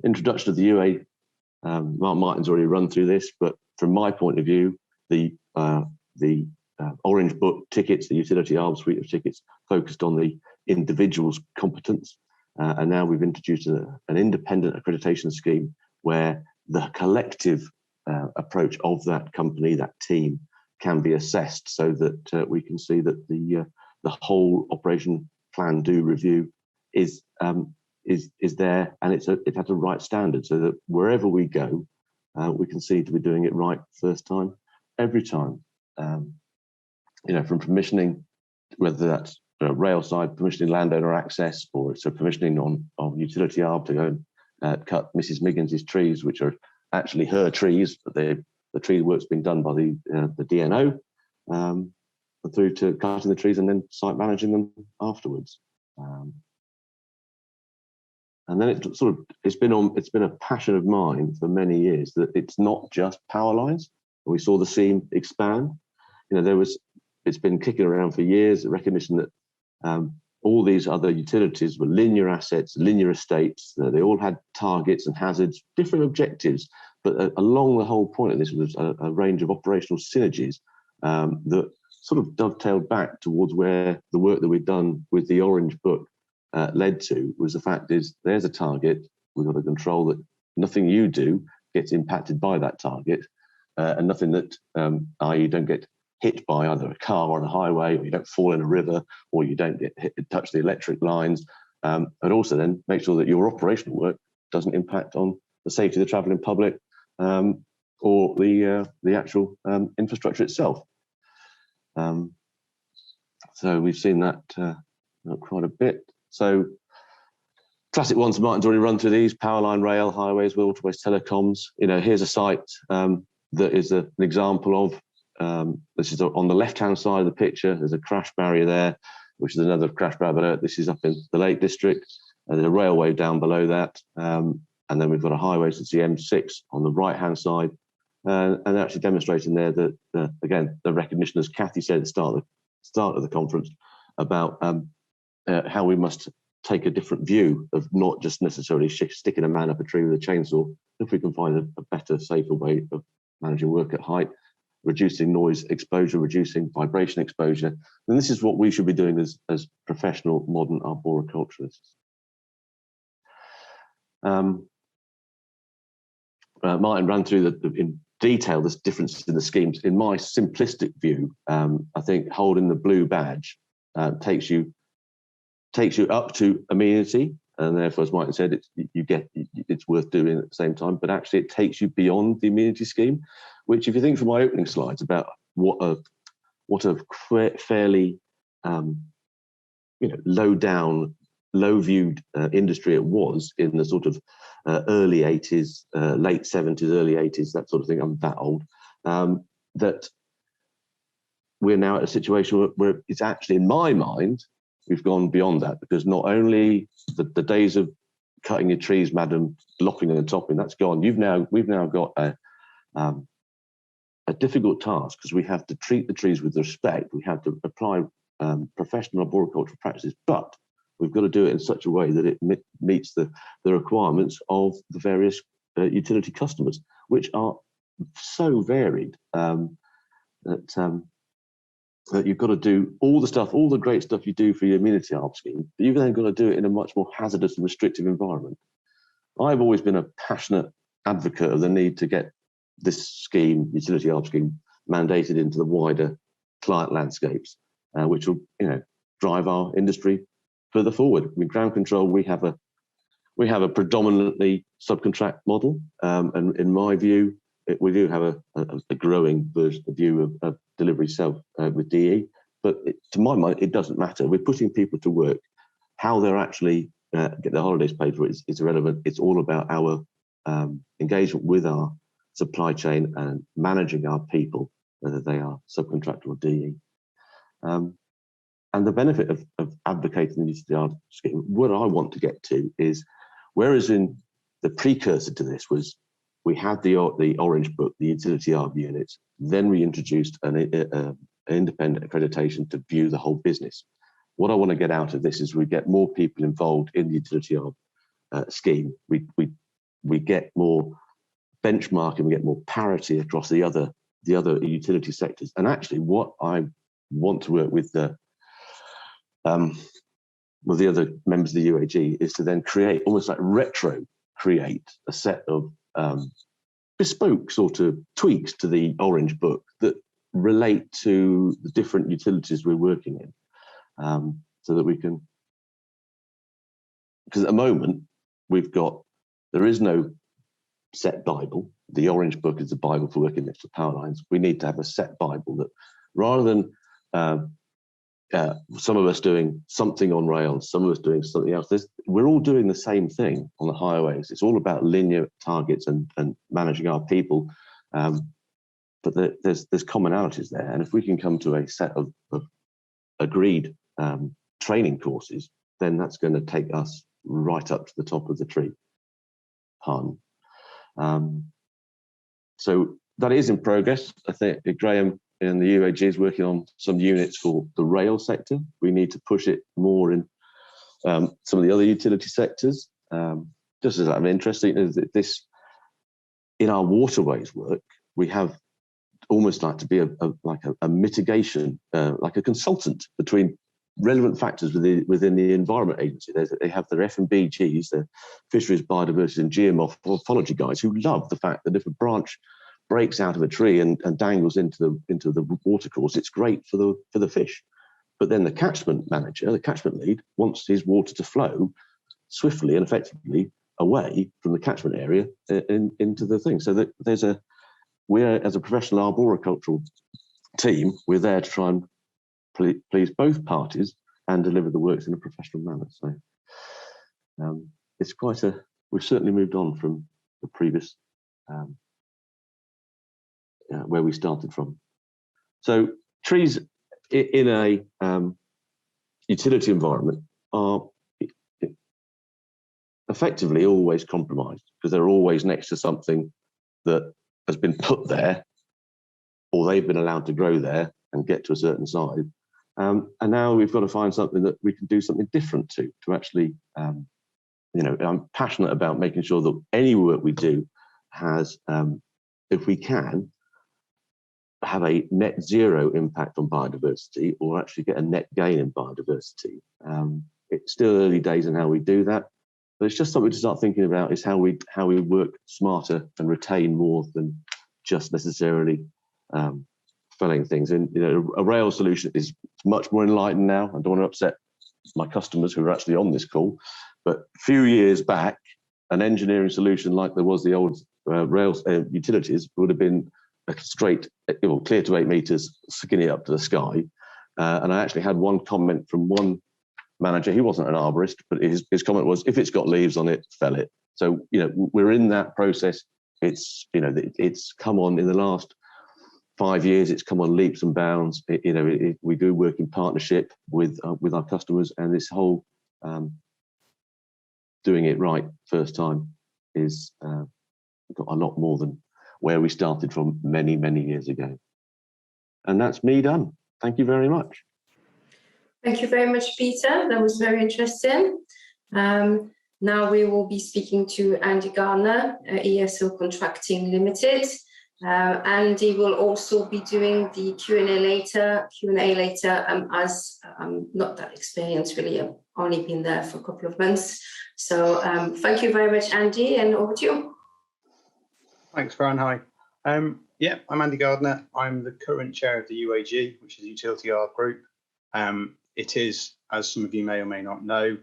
Introduction of the UA. Mark Martin's already run through this, but from my point of view, the Orange Book tickets, the utility ARB suite of tickets, focused on the individual's competence, and now we've introduced an independent accreditation scheme where the collective approach of that company, that team, can be assessed, so that we can see that the whole operation plan do review is there, and it has the right standard, so that wherever we go, we can see to be doing it right first time, every time. From permissioning, whether that's rail side, permissioning landowner access, or it's a permissioning on utility ARB to go and cut Mrs. Miggins's trees, which are actually her trees, but the tree work's being done by the DNO, through to cutting the trees and then site managing them afterwards. And then it's been a passion of mine for many years that it's not just power lines. We saw the seam expand. It's been kicking around for years, the recognition that all these other utilities were linear assets, linear estates. They all had targets and hazards, different objectives, but along the whole point of this was a range of operational synergies that sort of dovetailed back towards where the work that we've done with the Orange Book led to. Was the fact is, there's a target, we've got to control that nothing you do gets impacted by that target, and nothing that, i.e. you don't get hit by either a car on a highway, or you don't fall in a river, or you don't touch the electric lines, and also then make sure that your operational work doesn't impact on the safety of the travelling public, or the actual infrastructure itself. So we've seen that quite a bit. So classic ones, Martin's already run through these: power line, rail, highways, waterways, telecoms. Here's a site that is an example of This is on the left-hand side of the picture. There's a crash barrier there, which is another crash barrier. This is up in the Lake District. There's a railway down below that. And then we've got a highway, so it's the M6 on the right-hand side. And actually demonstrating there that, again, the recognition, as Kathy said at the start of the conference, about how we must take a different view of not just necessarily sticking a man up a tree with a chainsaw. If we can find a better, safer way of managing work at height, reducing noise exposure, reducing vibration exposure, then this is what we should be doing as professional modern arboriculturists. Martin ran through in detail the differences in the schemes. In my simplistic view, I think holding the blue badge takes you up to amenity, and therefore, as Martin said, it's worth doing at the same time. But actually, it takes you beyond the amenity scheme, which, if you think from my opening slides about what a fairly low down, low viewed industry it was in the sort of early 80s, late 70s, early 80s, that sort of thing. I'm that old. That we're now at a situation where it's actually, in my mind, we've gone beyond that, because not only the days of cutting your trees, madam, lopping and topping, that's gone. We've now got a difficult task, because we have to treat the trees with respect. We have to apply professional arboricultural practices, but we've got to do it in such a way that it meets the requirements of the various utility customers, which are so varied that you've got to do all the great stuff you do for your amenity arb scheme, but you've then got to do it in a much more hazardous and restrictive environment. I've always been a passionate advocate of the need to get this scheme, utility arb scheme, mandated into the wider client landscapes, which will, drive our industry further forward. I mean, ground control, we have a predominantly subcontract model, and in my view, we do have a growing view of delivery self with DE, but to my mind, it doesn't matter. We're putting people to work. How they're actually get their holidays paid for is irrelevant. It's all about our engagement with our supply chain and managing our people, whether they are subcontractor or DE. And the benefit of advocating the utility scheme, what I want to get to is, whereas in the precursor to this was, we had the Orange Book, the utility arb units, then we introduced an independent accreditation to view the whole business. What I want to get out of this is we get more people involved in the utility arb scheme. We get more benchmarking, we get more parity across the other utility sectors. And actually, what I want to work with the other members of the UAG is to then create, almost like create a set of bespoke sort of tweaks to the Orange Book that relate to the different utilities we're working in, so that we can, because at the moment there is no set Bible. The Orange Book is the Bible for working next to power lines. We need to have a set Bible that, rather than some of us doing something on rail, some of us doing something else, we're all doing the same thing on the highways. It's all about linear targets and managing our people, but there's commonalities there. And if we can come to a set of agreed training courses, then that's going to take us right up to the top of the tree. Pun. So that is in progress. I think Graham in the UAG is working on some units for the rail sector. We need to push it more in some of the other utility sectors. Just as I'm interested in this, in our waterways work, we have almost like to be a mitigation, like a consultant between relevant factors within the Environment Agency. They have their F&BGs, the Fisheries, Biodiversity and Geomorphology guys, who love the fact that if a branch breaks out of a tree and dangles into the watercourse, it's great for the fish. But then the catchment manager, the catchment lead, wants his water to flow swiftly and effectively away from the catchment area into the thing. So that we're, as a professional arboricultural team, we're there to try and please both parties and deliver the works in a professional manner. So it's we've certainly moved on from the previous where we started from. So trees in a utility environment are effectively always compromised because they're always next to something that has been put there, or they've been allowed to grow there and get to a certain size. And now we've got to find something that we can do something different to actually, you know, I'm passionate about making sure that any work we do has, if we can, have a net zero impact on biodiversity or actually get a net gain in biodiversity. It's still early days in how we do that, but it's just something to start thinking about, is how we work smarter and retain more than just necessarily felling things. And you know, a rail solution is much more enlightened now. I don't want to upset my customers who are actually on this call, but a few years back, an engineering solution like there was the old rail utilities would have been a straight, well, clear to 8 meters, skinny up to the sky. And I actually had one comment from one manager. He wasn't an arborist, but his comment was, if it's got leaves on it, fell it. So, you know, we're in that process. It's, you know, it's come on in the last 5 years. It's come on leaps and bounds. We do work in partnership with our customers, and this whole doing it right first time is got a lot more than where we started from many, many years ago. And that's me done. Thank you very much. Thank you very much, Peter. That was very interesting. Now we will be speaking to Andy Gardner, ESO Contracting Limited. Andy will also be doing the Q&A later, as I'm not that experienced really. I've only been there for a couple of months. So thank you very much, Andy, and over to you. Thanks, Fran. Hi. Yeah, I'm Andy Gardner. I'm the current chair of the UAG, which is the Utility Arb Group. It is, as some of you may or may not know,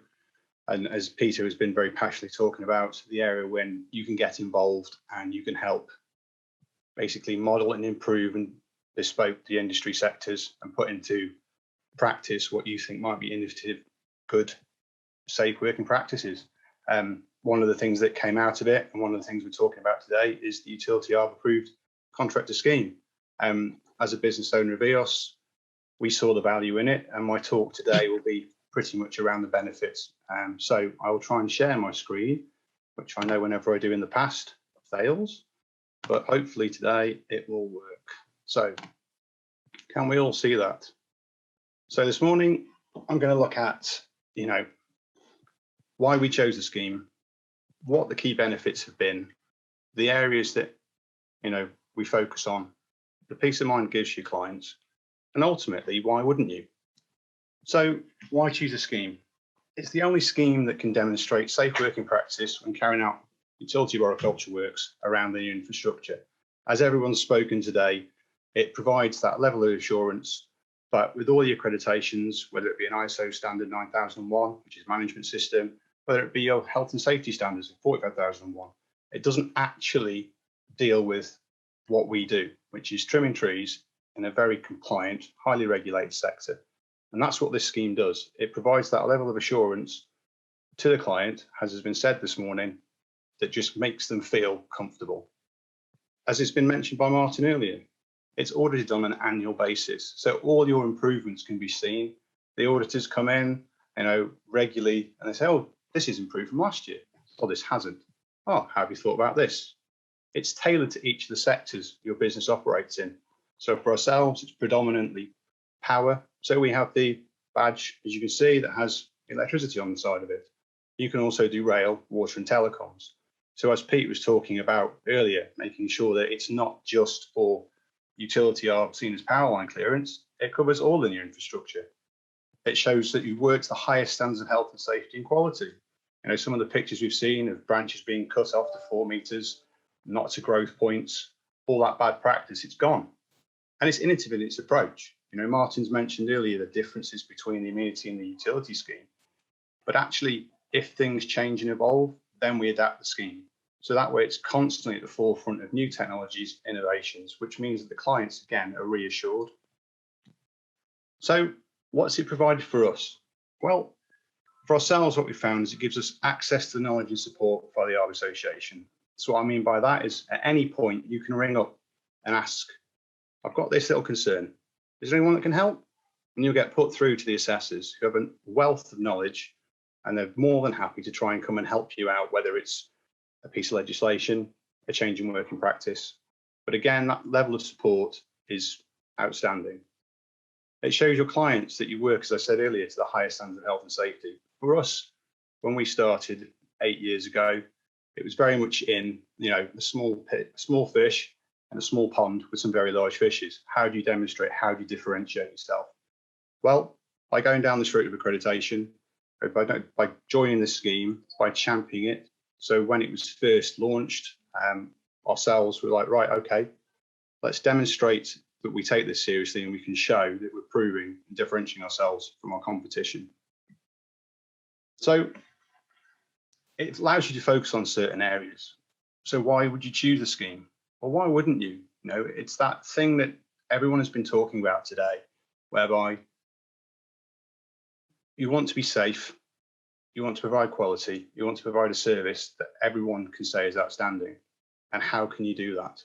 and as Peter has been very passionately talking about, the area when you can get involved and you can help basically model and improve and bespoke the industry sectors and put into practice what you think might be innovative, good, safe working practices. One of the things that came out of it, and one of the things we're talking about today, is the Utility Arb approved contractor scheme. As a business owner of EOS, we saw the value in it, and my talk today will be pretty much around the benefits. So I will try and share my screen, which I know whenever I do in the past fails, but hopefully today it will work. So can we all see that? So this morning I'm going to look at, you know, why we chose the scheme, what the key benefits have been, the areas that, you know, we focus on, the peace of mind gives your clients, and ultimately, why wouldn't you? So why choose a scheme? It's the only scheme that can demonstrate safe working practice when carrying out utility arboriculture works around the infrastructure. As everyone's spoken today, it provides that level of assurance, but with all the accreditations, whether it be an ISO standard 9001, which is management system, whether it be your health and safety standards of 45001, it doesn't actually deal with what we do, which is trimming trees in a very compliant, highly regulated sector. And that's what this scheme does. It provides that level of assurance to the client, as has been said this morning, that just makes them feel comfortable. As it's been mentioned by Martin earlier, it's audited on an annual basis. So all your improvements can be seen. The auditors come in, you know, regularly, and they say, oh, this is improved from last year. Oh, this hasn't. Oh, how have you thought about this? It's tailored to each of the sectors your business operates in. So for ourselves, it's predominantly power. So we have the badge, as you can see, that has electricity on the side of it. You can also do rail, water and telecoms. So as Pete was talking about earlier, making sure that it's not just for utility arb seen as power line clearance, it covers all in your infrastructure. It shows that you work to the highest standards of health and safety and quality. You know, some of the pictures we've seen of branches being cut off to 4 meters, not to growth points, all that bad practice, it's gone. And it's innovative in its approach. You know, Martin's mentioned earlier the differences between the amenity and the utility scheme. But actually, if things change and evolve, then we adapt the scheme. So that way it's constantly at the forefront of new technologies, innovations, which means that the clients, again, are reassured. So what's it provided for us? Well, for ourselves, what we found is it gives us access to the knowledge and support by the Arb Association. So what I mean by that is at any point you can ring up and ask, I've got this little concern. Is there anyone that can help? And you'll get put through to the assessors who have a wealth of knowledge, and they're more than happy to try and come and help you out, whether it's a piece of legislation, a change in working practice. But again, that level of support is outstanding. It shows your clients that you work, as I said earlier, to the highest standards of health and safety. For us, when we started 8 years ago, it was very much in, a small pit, a small fish and a small pond with some very large fishes. How do you demonstrate? How do you differentiate yourself? Well, by going down this route of accreditation, by joining the scheme, by championing it. So when it was first launched, ourselves were like, right, okay, let's demonstrate that we take this seriously and we can show that we're proving and differentiating ourselves from our competition. So it allows you to focus on certain areas. So why would you choose a scheme? Well, why wouldn't you? It's that thing that everyone has been talking about today, whereby you want to be safe, you want to provide quality, you want to provide a service that everyone can say is outstanding. And how can you do that?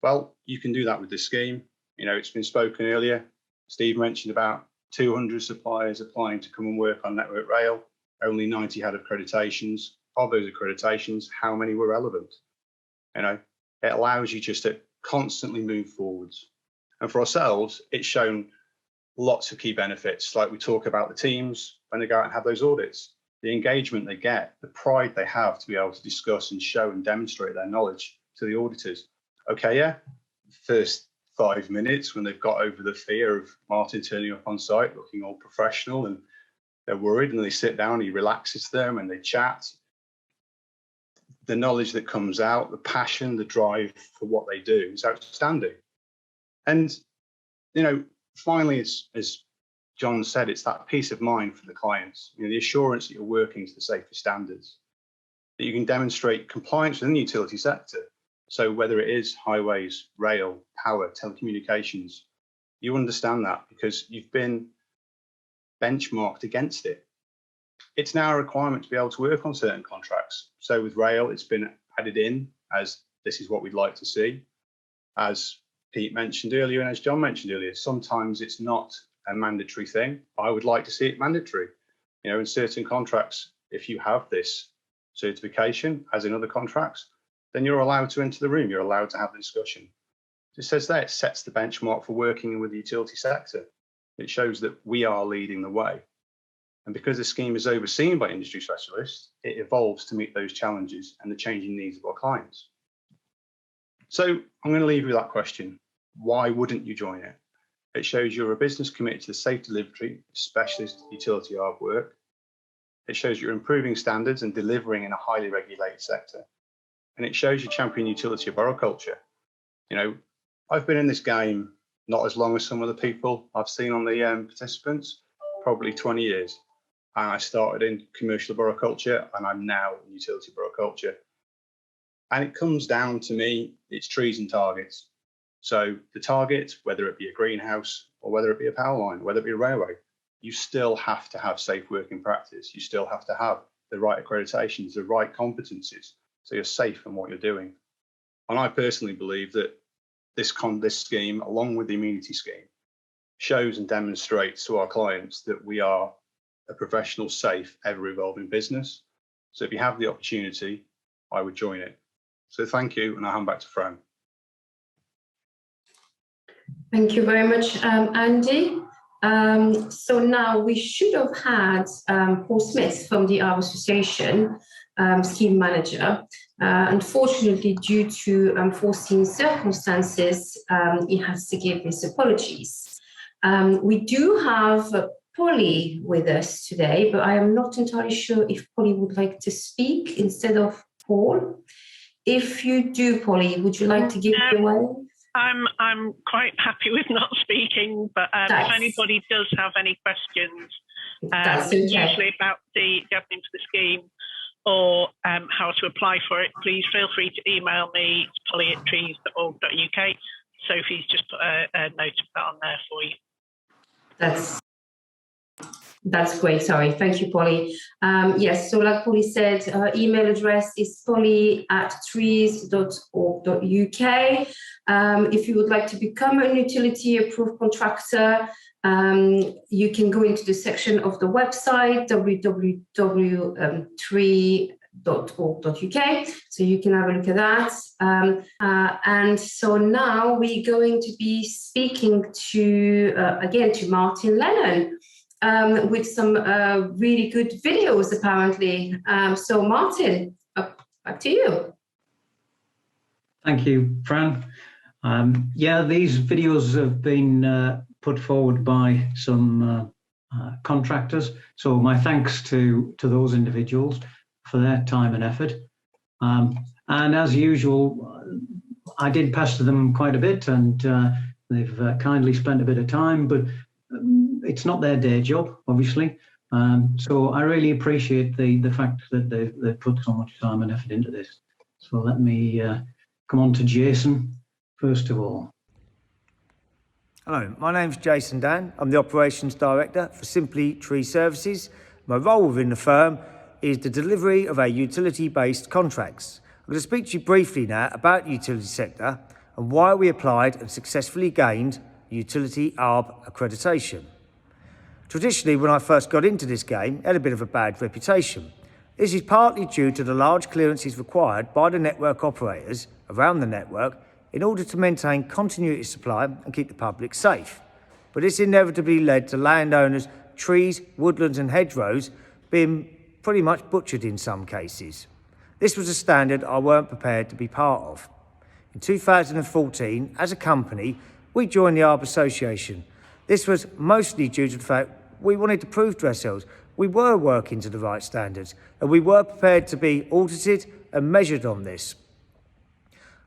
Well, you can do that with this scheme. It's been spoken earlier. Steve mentioned about 200 suppliers applying to come and work on Network Rail. Only 90 had accreditations. Of those accreditations, how many were relevant? It allows you just to constantly move forwards. And for ourselves, it's shown lots of key benefits. Like we talk about the teams when they go out and have those audits, the engagement they get, the pride they have to be able to discuss and show and demonstrate their knowledge to the auditors. Okay, yeah, first 5 minutes when they've got over the fear of Martin turning up on site looking all professional and they're worried, and they sit down, he relaxes them and they chat. The knowledge that comes out, the passion, the drive for what they do is outstanding. And, finally, as John said, it's that peace of mind for the clients, the assurance that you're working to the safest standards, that you can demonstrate compliance within the utility sector. So whether it is highways, rail, power, telecommunications, you understand that because you've been benchmarked against it. It's now a requirement to be able to work on certain contracts. So with rail, it's been added in as this is what we'd like to see. As Pete mentioned earlier, and as John mentioned earlier, sometimes it's not a mandatory thing. I would like to see it mandatory. In certain contracts, if you have this certification, as in other contracts, then you're allowed to enter the room. You're allowed to have the discussion. It says there, it sets the benchmark for working with the utility sector. It shows that we are leading the way. And because the scheme is overseen by industry specialists, it evolves to meet those challenges and the changing needs of our clients. So I'm going to leave you with that question. Why wouldn't you join it? It shows you're a business committed to the safe delivery of specialist utility hard work. It shows you're improving standards and delivering in a highly regulated sector. And it shows you champion utility arboriculture. I've been in this game not as long as some of the people I've seen on the participants, probably 20 years. And I started in commercial arboriculture and I'm now in utility arboriculture. And it comes down to me, it's trees and targets. So the target, whether it be a greenhouse or whether it be a power line, whether it be a railway, you still have to have safe working practice. You still have to have the right accreditations, the right competencies, so you're safe in what you're doing. And I personally believe that this scheme, along with the Amenity scheme, shows and demonstrates to our clients that we are a professional, safe, ever-evolving business. So if you have the opportunity, I would join it. So thank you, and I'll hand back to Fran. Thank you very much, Andy. So now we should have had Paul Smith from the Arbor Association, scheme manager. Unfortunately, due to unforeseen circumstances, he has to give his apologies. We do have Polly with us today, but I am not entirely sure if Polly would like to speak instead of Paul. If you do, Polly, would you like to give it away? I'm quite happy with not speaking, but if anybody does have any questions, usually about the governing for the scheme or how to apply for it, please feel free to email me, polly@trees.org.uk. Sophie's just put a note of that on there for you. That's That's great. Sorry. Thank you, Polly. Yes, so like Polly said, email address is polly@trees.org.uk. If you would like to become a utility approved contractor, you can go into the section of the website, www.tree.org.uk. So you can have a look at that. And so now we're going to be speaking to, again, to Martin Lennon. With some really good videos, apparently. So Martin, back to you. Thank you, Fran. Yeah, these videos have been put forward by some contractors. So my thanks to those individuals for their time and effort. And as usual, I did pester them quite a bit, and they've kindly spent a bit of time, but it's not their day job, obviously. So I really appreciate the fact that they've put so much time and effort into this. So let me come on to Jason, first of all. Hello, my name's Jason Dan. I'm the Operations Director for Simply Tree Services. My role within the firm is the delivery of our utility-based contracts. I'm going to speak to you briefly now about the utility sector and why we applied and successfully gained Utility ARB accreditation. Traditionally, when I first got into this game, it had a bit of a bad reputation. This is partly due to the large clearances required by the network operators around the network in order to maintain continuity of supply and keep the public safe. But this inevitably led to landowners, trees, woodlands and hedgerows being pretty much butchered in some cases. This was a standard I weren't prepared to be part of. In 2014, as a company, we joined the ARB Association. This was mostly due to the fact we wanted to prove to ourselves we were working to the right standards and we were prepared to be audited and measured on this.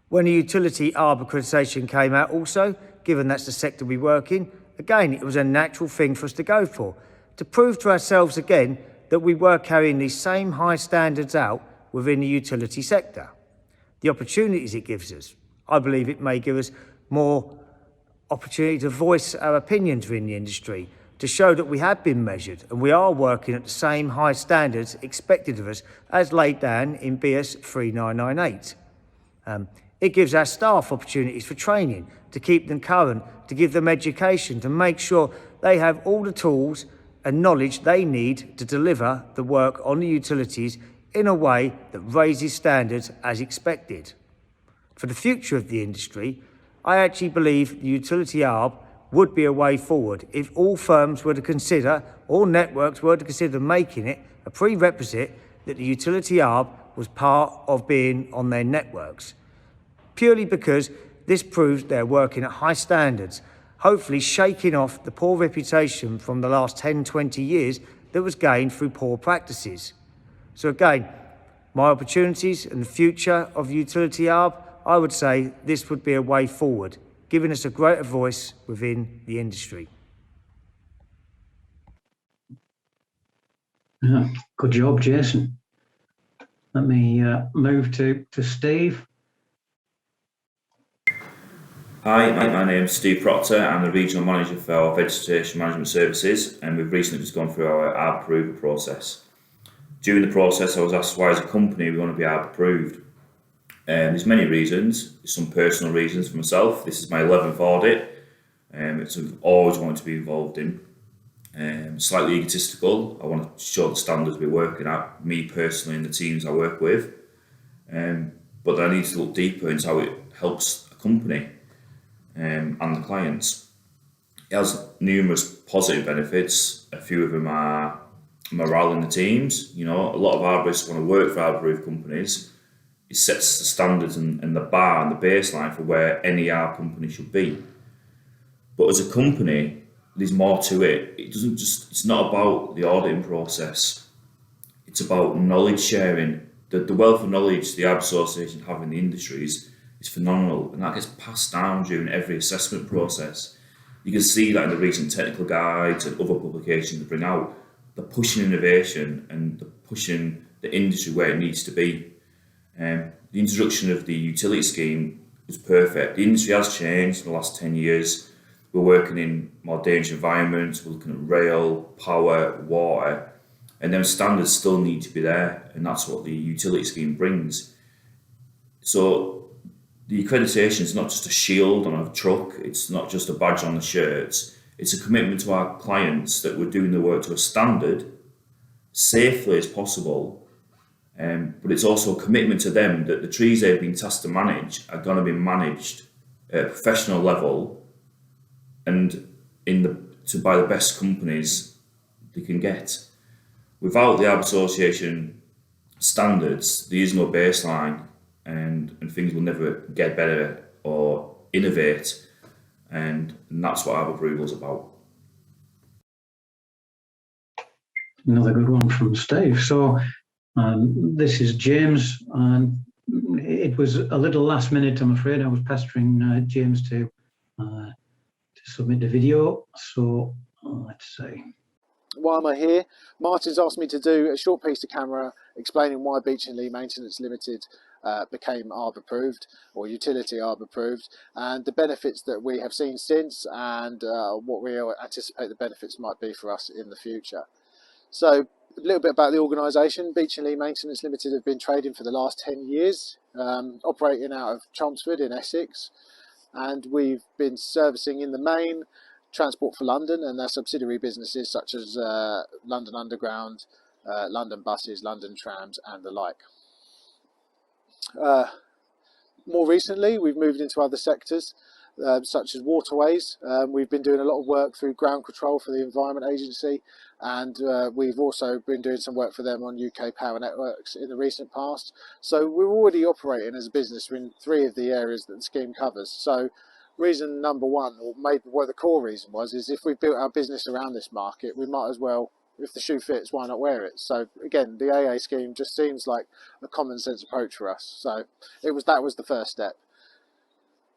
When the utility ARB accreditation came out also, given that's the sector we work in, again, it was a natural thing for us to go for, to prove to ourselves again that we were carrying these same high standards out within the utility sector. The opportunities it gives us, I believe it may give us more opportunity to voice our opinions within the industry, to show that we have been measured and we are working at the same high standards expected of us as laid down in BS 3998. It gives our staff opportunities for training, to keep them current, to give them education, to make sure they have all the tools and knowledge they need to deliver the work on the utilities in a way that raises standards as expected. For the future of the industry, I actually believe the utility ARB would be a way forward if all firms were to consider, all networks were to consider making it a prerequisite that the utility ARB was part of being on their networks. Purely because this proves they're working at high standards, hopefully shaking off the poor reputation from the last 10, 20 years that was gained through poor practices. So again, my opportunities and the future of utility ARB, I would say this would be a way forward, giving us a greater voice within the industry. Yeah, good job, Jason. Let me move to Steve. Hi, my name is Steve Proctor. I'm the Regional Manager for our Vegetation Management Services, and we've recently just gone through our ARB approval process. During the process, I was asked why as a company we want to be ARB approved. There's many reasons. There's some personal reasons for myself. This is my 11th audit. It's something I've always wanted to be involved in. Slightly egotistical. I want to show the standards we're working at, me personally and the teams I work with. But I need to look deeper into how it helps a company and the clients. It has numerous positive benefits. A few of them are morale in the teams. You know, a lot of arborists want to work for ARB-approved companies. It sets the standards and the bar and the baseline for where any ARB company should be. But as a company, there's more to it. It's not about the auditing process. It's about knowledge sharing. The wealth of knowledge the ARB Association have in the industry is phenomenal, and that gets passed down during every assessment process. You can see that in the recent technical guides and other publications they bring out. They're pushing innovation and they're pushing the industry where it needs to be. The introduction of the utility scheme was perfect. The industry has changed in the last 10 years. we're working in more dangerous environments, we're looking at rail, power, water, and them standards still need to be there, and that's what the utility scheme brings. So the accreditation is not just a shield on a truck, it's not just a badge on the shirts, it's a commitment to our clients that we're doing the work to a standard, safely as possible, but it's also a commitment to them that the trees they've been tasked to manage are going to be managed at a professional level and by the best companies they can get. Without the Arbor Association standards, there is no baseline, and things will never get better or innovate, and that's what Arbor approval is about. Another good one from Steve. So this is James, and it was a little last minute, I'm afraid. I was pestering James to submit the video. So let's see. Why am I here? Martin's asked me to do a short piece to camera explaining why Beech & Lee Maintenance Limited became Arbor approved, or utility Arbor approved, and the benefits that we have seen since, and what we anticipate the benefits might be for us in the future. So a little bit about the organisation. Beech & Lee Maintenance Limited have been trading for the last 10 years, operating out of Chelmsford in Essex, and we've been servicing in the main Transport for London and their subsidiary businesses such as London Underground, London Buses, London Trams and the like. More recently we've moved into other sectors such as waterways. We've been doing a lot of work through ground control for the Environment Agency, and we've also been doing some work for them on UK power networks in the recent past. So we're already operating as a business in 3 of the areas that the scheme covers. So reason number one, or maybe what the core reason was, is if we built our business around this market, we might as well, if the shoe fits, why not wear it? So again, the AA scheme just seems like a common sense approach for us. So that was the first step.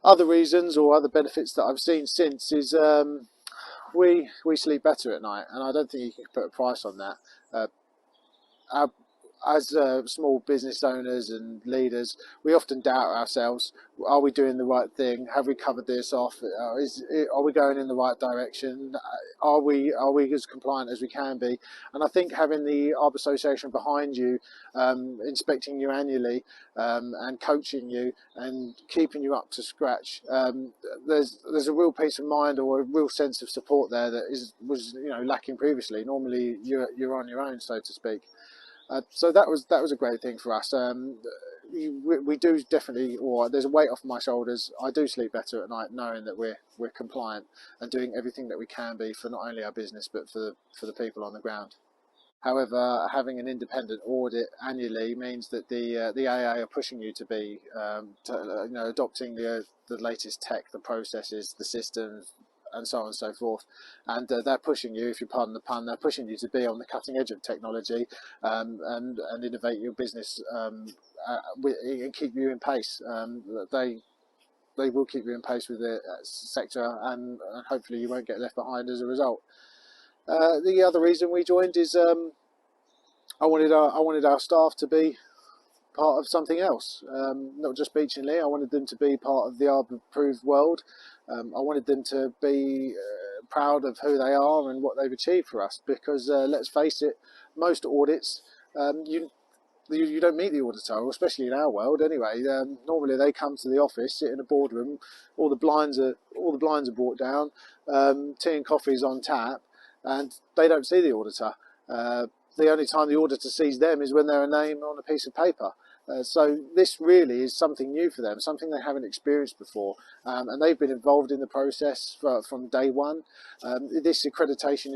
Other reasons or other benefits that I've seen since is we sleep better at night, and I don't think you can put a price on that. As small business owners and leaders, we often doubt ourselves. Are we doing the right thing? Have we covered this off? Are we going in the right direction? Are we as compliant as we can be? And I think having the Arbor Association behind you, inspecting you annually, and coaching you and keeping you up to scratch, there's a real peace of mind or a real sense of support there that was lacking previously. Normally you're on your own, so to speak. So that was a great thing for us. We do definitely, or there's a weight off my shoulders. I do sleep better at night knowing that we're compliant and doing everything that we can be for not only our business but for the people on the ground. However, having an independent audit annually means that the AA are pushing you to be adopting the latest tech, the processes, the systems, and so on and so forth, and they're pushing you, if you pardon the pun, they're pushing you to be on the cutting edge of technology, and innovate your business and keep you in pace. They will keep you in pace with the sector, and hopefully you won't get left behind as a result. The other reason we joined is I wanted our staff to be part of something else, not just Beech & Lee. I wanted them to be part of the Arbor approved world. I wanted them to be proud of who they are and what they've achieved for us, because let's face it, most audits, you don't meet the auditor, especially in our world anyway. Normally they come to the office, sit in a boardroom, all the blinds are brought down, tea and coffee's on tap, and they don't see the auditor. The only time the auditor sees them is when they're a name on a piece of paper. So this really is something new for them, something they haven't experienced before, and they've been involved in the process from day one. This accreditation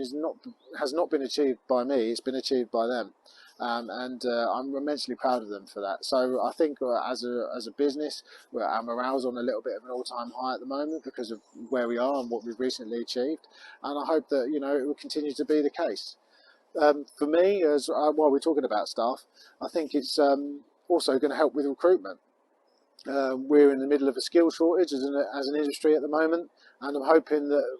has not been achieved by me; it's been achieved by them, and I'm immensely proud of them for that. So I think as a business, our morale's on a little bit of an all-time high at the moment because of where we are and what we've recently achieved, and I hope that it will continue to be the case. For me, while we're talking about staff, I think it's also going to help with recruitment. We're in the middle of a skill shortage as an industry at the moment, and I'm hoping that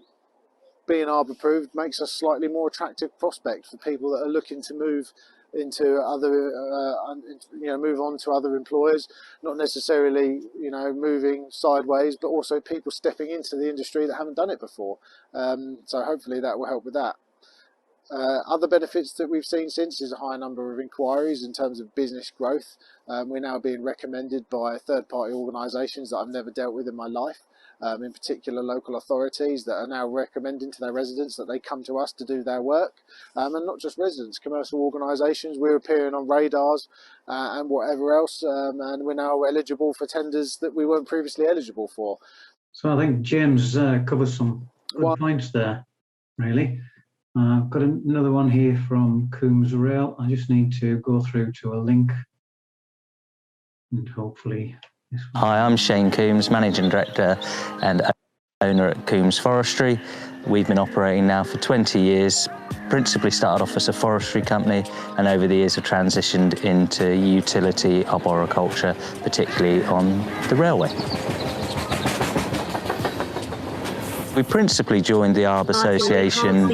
being Arbor approved makes us slightly more attractive prospect for people that are looking to move into other, move on to other employers, not necessarily, moving sideways, but also people stepping into the industry that haven't done it before. So hopefully that will help with that. Other benefits that we've seen since is a high number of inquiries in terms of business growth. We're now being recommended by third-party organisations that I've never dealt with in my life, in particular local authorities that are now recommending to their residents that they come to us to do their work. And not just residents, commercial organisations, we're appearing on radars and whatever else, and we're now eligible for tenders that we weren't previously eligible for. So I think James covered some good points there, really. I've got another one here from Coombs Rail. I just need to go through to a link and hopefully this one. Hi, I'm Shane Coombs, Managing Director and owner at Coombs Forestry. We've been operating now for 20 years, principally started off as a forestry company and over the years have transitioned into utility arboriculture, particularly on the railway. We principally joined the Arb Association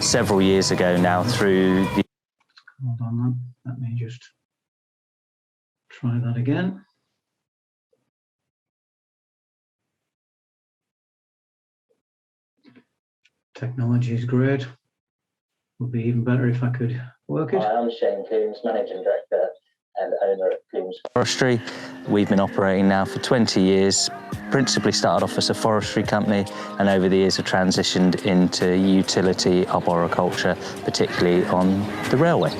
several years ago now through the... Hold on, let me just try that again. Technology is great. Would be even better if I could work it. Hi, I'm Shane Coombs, Managing Director and owner at Coombs Forestry. We've been operating now for 20 years, principally started off as a forestry company and over the years have transitioned into utility arboriculture, particularly on the railway.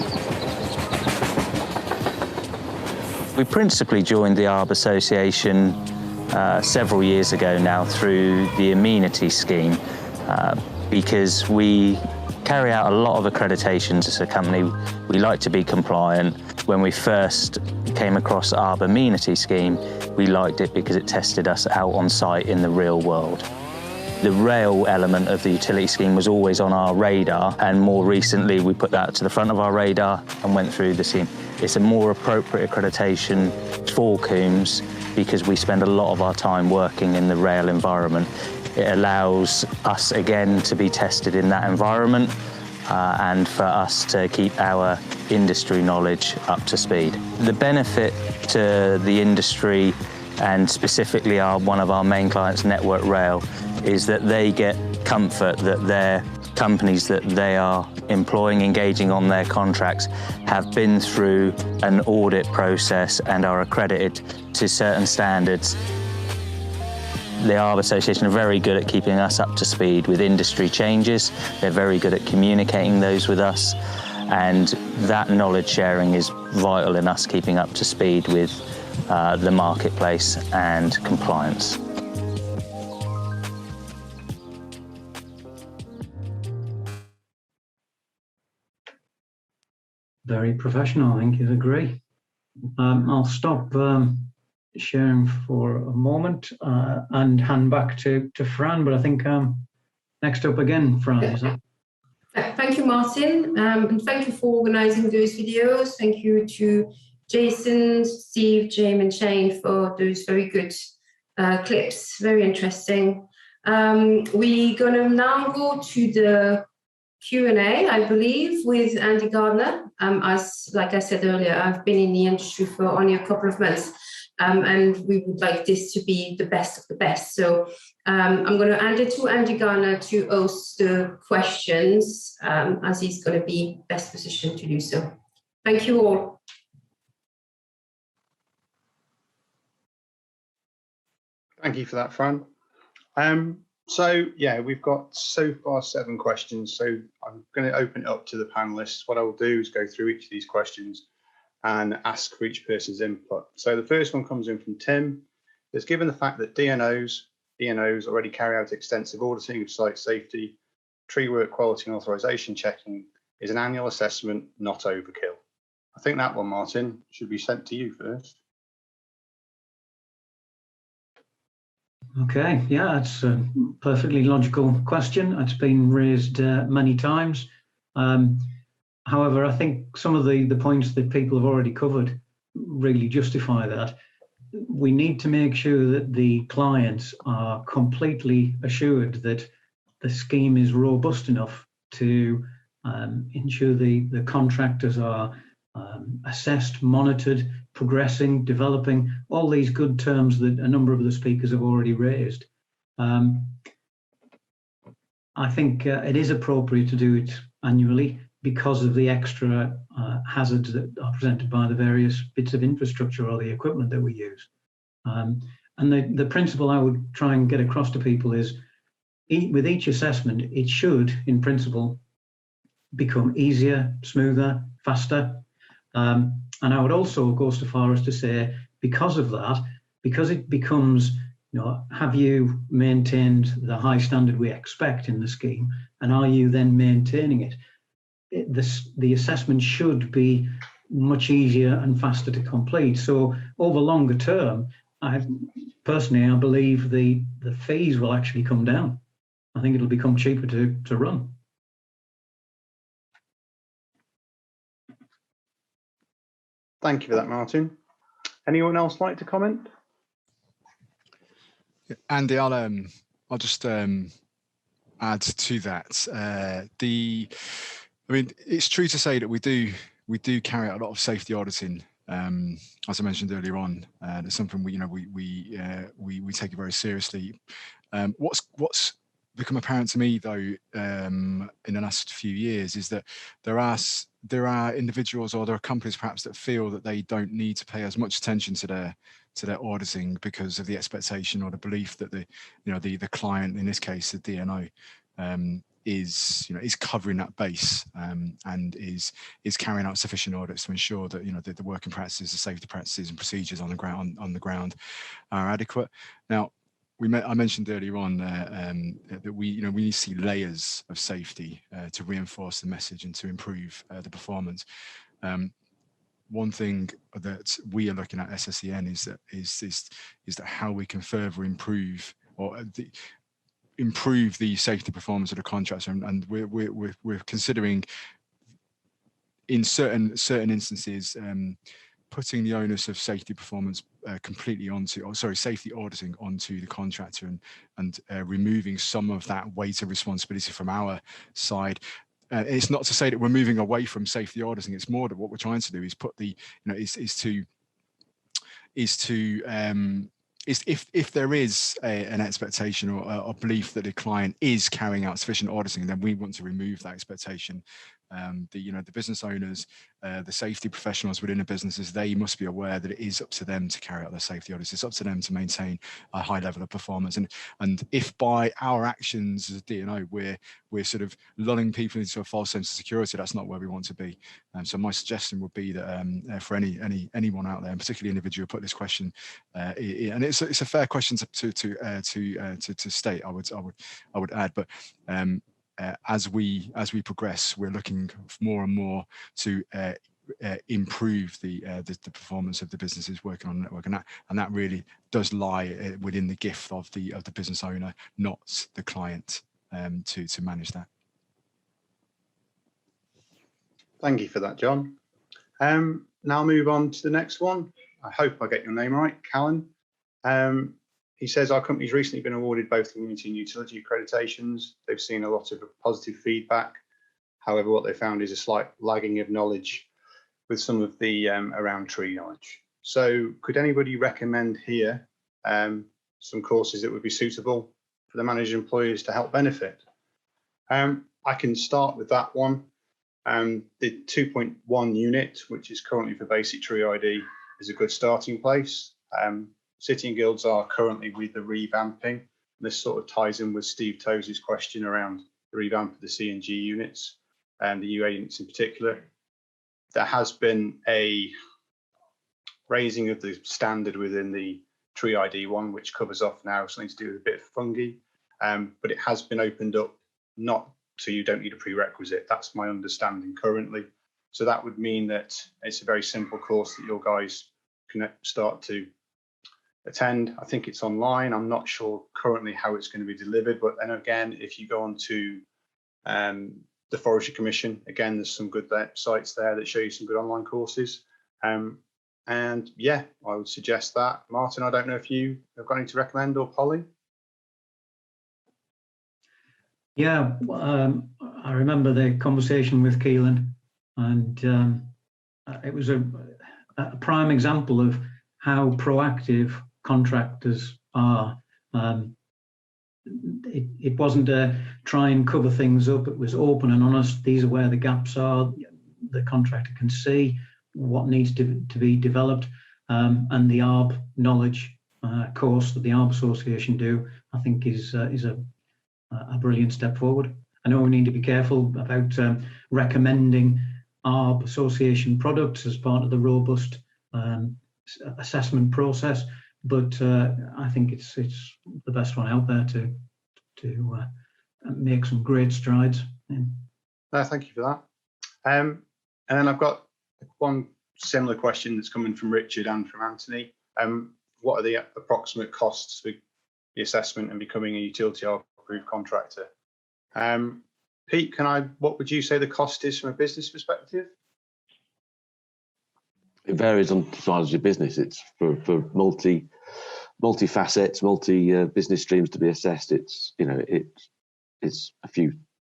We principally joined the Arb Association several years ago now through the Amenity scheme because we carry out a lot of accreditations as a company. We like to be compliant. When we first came across the Arb Amenity scheme, we liked it because it tested us out on site in the real world. The rail element of the utility scheme was always on our radar, and more recently we put that to the front of our radar and went through the scheme. It's a more appropriate accreditation for Coombs because we spend a lot of our time working in the rail environment. It allows us again to be tested in that environment and for us to keep our industry knowledge up to speed. The benefit to the industry and specifically one of our main clients, Network Rail, is that they get comfort that their companies that they are employing, engaging on their contracts, have been through an audit process and are accredited to certain standards. The Arb Association are very good at keeping us up to speed with industry changes. They're very good at communicating those with us, and that knowledge sharing is vital in us keeping up to speed with the marketplace and compliance. Very professional, I think you'd agree. I'll stop sharing for a moment and hand back to Fran, but I think next up again, Fran, is it? Thank you, Martin, and thank you for organising those videos. Thank you to Jason, Steve, James and Shane for those very good clips, very interesting. We're going to now go to the Q&A, I believe, with Andy Gardner. As like I said earlier, I've been in the industry for only a couple of months, and we would like this to be the best of the best. So I'm going to hand it to Andy Gardner to host the questions, as he's going to be best positioned to do so. Thank you all. Thank you for that, Fran. So yeah, we've got so far 7 questions. So I'm going to open it up to the panelists. What I will do is go through each of these questions and ask for each person's input. So the first one comes in from Tim. It's given the fact that DNOs already carry out extensive auditing of site safety, tree work quality and authorization checking, is an annual assessment not overkill? I think that one, Martin, should be sent to you first. Okay, yeah, it's a perfectly logical question. It's been raised many times. However, I think some of the points that people have already covered really justify that. We need to make sure that the clients are completely assured that the scheme is robust enough to ensure the contractors are assessed, monitored, progressing, developing, all these good terms that a number of the speakers have already raised. I think it is appropriate to do it annually because of the extra hazards that are presented by the various bits of infrastructure or the equipment that we use. And the principle I would try and get across to people is, with each assessment, it should, in principle, become easier, smoother, faster. And I would also go so far as to say, because of that, because it becomes, have you maintained the high standard we expect in the scheme, and are you then maintaining it? The assessment should be much easier and faster to complete. So over longer term, I believe the fees will actually come down. I think it'll become cheaper to run. Thank you for that, Martin. Anyone else like to comment? Andy, I'll just add to that. I mean, it's true to say that we do carry out a lot of safety auditing. As I mentioned earlier on, it's something we take it very seriously. What's become apparent to me, though, in the last few years, is that there are individuals, or there are companies perhaps, that feel that they don't need to pay as much attention to their auditing because of the expectation or the belief that the client, in this case the DNO, is covering that base and is carrying out sufficient audits to ensure that the working practices, the safety practices and procedures on the ground are adequate. Now, I mentioned earlier on that we need to see layers of safety to reinforce the message and to improve the performance. One thing that we are looking at SSEN is that how we can further improve improve the safety performance of the contractor, and we're considering, in certain instances, putting the onus of safety performance completely safety auditing onto the contractor, and removing some of that weight of responsibility from our side. It's not to say that we're moving away from safety auditing. It's more that what we're trying to do is put if there is an expectation or a belief that the client is carrying out sufficient auditing, then we want to remove that expectation. The business owners, the safety professionals within the businesses, they must be aware that it is up to them to carry out their safety audits. It's up to them to maintain a high level of performance. And if by our actions as a DNO we're sort of lulling people into a false sense of security, that's not where we want to be. So my suggestion would be that for anyone out there, and particularly individual, put this question, and it's a fair question to state. I would add, but. As we progress, we're looking more and more to improve the performance of the businesses working on the network, and that really does lie within the gift of the business owner, not the client, to manage that. Thank you for that, John. Now move on to the next one. I hope I get your name right, Callan. He says our company's recently been awarded both community and utility accreditations. They've seen a lot of positive feedback. However, what they found is a slight lagging of knowledge with some of the around tree knowledge. So could anybody recommend here some courses that would be suitable for the managed employees to help benefit? I can start with that one. The 2.1 unit, which is currently for basic tree ID, is a good starting place. City and Guilds are currently with the revamping. This sort of ties in with Steve Toes' question around the revamp of the C&G units and the UA units in particular. There has been a raising of the standard within the tree ID one, which covers off now something to do with a bit of fungi, but it has been opened up, not so you don't need a prerequisite. That's my understanding currently. So that would mean that it's a very simple course that your guys can start to attend. I think it's online. I'm not sure currently how it's going to be delivered, but then again, if you go on to the Forestry Commission, again, there's some good sites there that show you some good online courses. And yeah, I would suggest that. Martin, I don't know if you have got anything to recommend, or Polly? Yeah, I remember the conversation with Keelan, and it was a prime example of how proactive contractors are. It wasn't a try and cover things up, it was open and honest. These are where the gaps are. The contractor can see what needs to be developed, and the ARB knowledge course that the ARB Association do, I think is a brilliant step forward. I know we need to be careful about recommending ARB Association products as part of the robust assessment process, but I think it's the best one out there to make some great strides in. No, thank you for that. And then I've got one similar question that's coming from Richard and from Anthony. What are the approximate costs for the assessment and becoming a utility approved contractor? Pete, what would you say the cost is from a business perspective? It varies on the size of your business. It's for multi facets, business streams to be assessed. It's a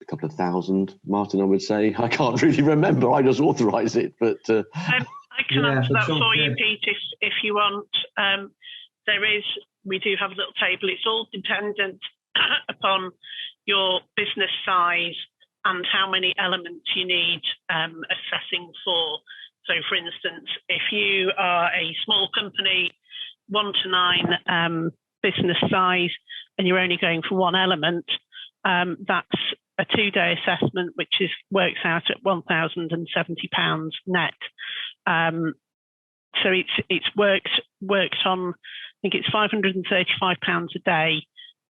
couple of thousand, Martin, I would say. I can't really remember. I just authorise it, but I can answer that for you, Pete, if you want. We do have a little table. It's all dependent upon your business size and how many elements you need assessing for. So, for instance, if you are a small company, 1 to 9 business size, and you're only going for one element, that's a 2-day assessment, which works out at £1,070 net. So it's worked on, I think it's £535 a day,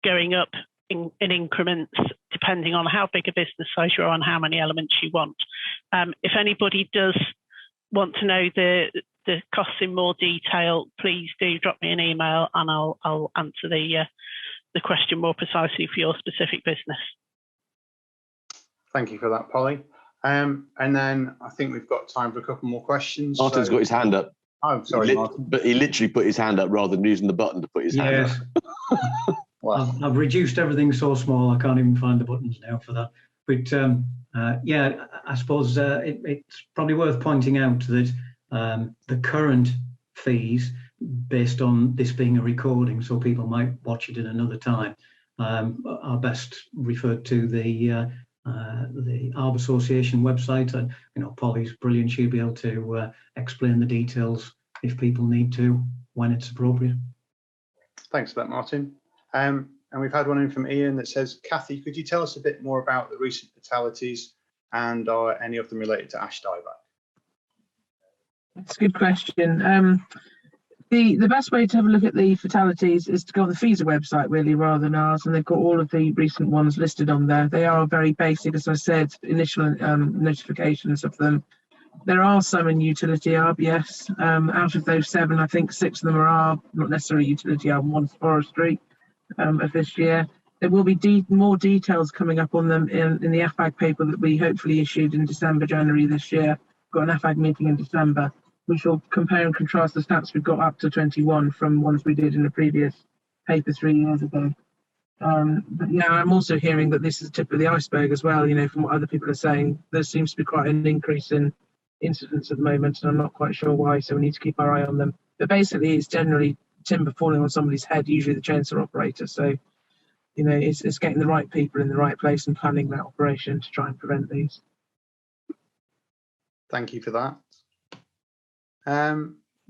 going up in increments depending on how big a business size you're on, how many elements you want. If anybody does want to know the costs in more detail, please do drop me an email and I'll answer the question more precisely for your specific business. Thank you for that, Polly. And then I think we've got time for a couple more questions. Martin's got his hand up. Oh, sorry, Martin. But he literally put his hand up rather than using the button to put his hand up. Wow. I've reduced everything so small I can't even find the buttons now for that. But yeah, I suppose it's probably worth pointing out that the current fees, based on this being a recording, so people might watch it in another time, are best referred to the ARB Association website. And Polly's brilliant; she'll be able to explain the details if people need to when it's appropriate. Thanks for that, Martin. And we've had one in from Ian that says, Kathy, could you tell us a bit more about the recent fatalities, and are any of them related to Ash Dieback? That's a good question. The best way to have a look at the fatalities is to go on the FISA website, really, rather than ours, and they've got all of the recent ones listed on there. They are very basic, as I said, initial notifications of them. There are some in utility ARB, yes. Out of those 7, I think 6 of them are ARB, not necessarily utility ARB, one's Forestry of this year. There will be more details coming up on them in the FAG paper that we hopefully issued in December, January this year. Got an FAG meeting in December, which will compare and contrast the stats we've got up to 21 from ones we did in the previous paper 3 years ago. But yeah, I'm also hearing that this is the tip of the iceberg as well. From what other people are saying, there seems to be quite an increase in incidents at the moment, and I'm not quite sure why, so we need to keep our eye on them. But basically, it's generally timber falling on somebody's head, usually the chainsaw operator. So, it's getting the right people in the right place and planning that operation to try and prevent these. Thank you for that.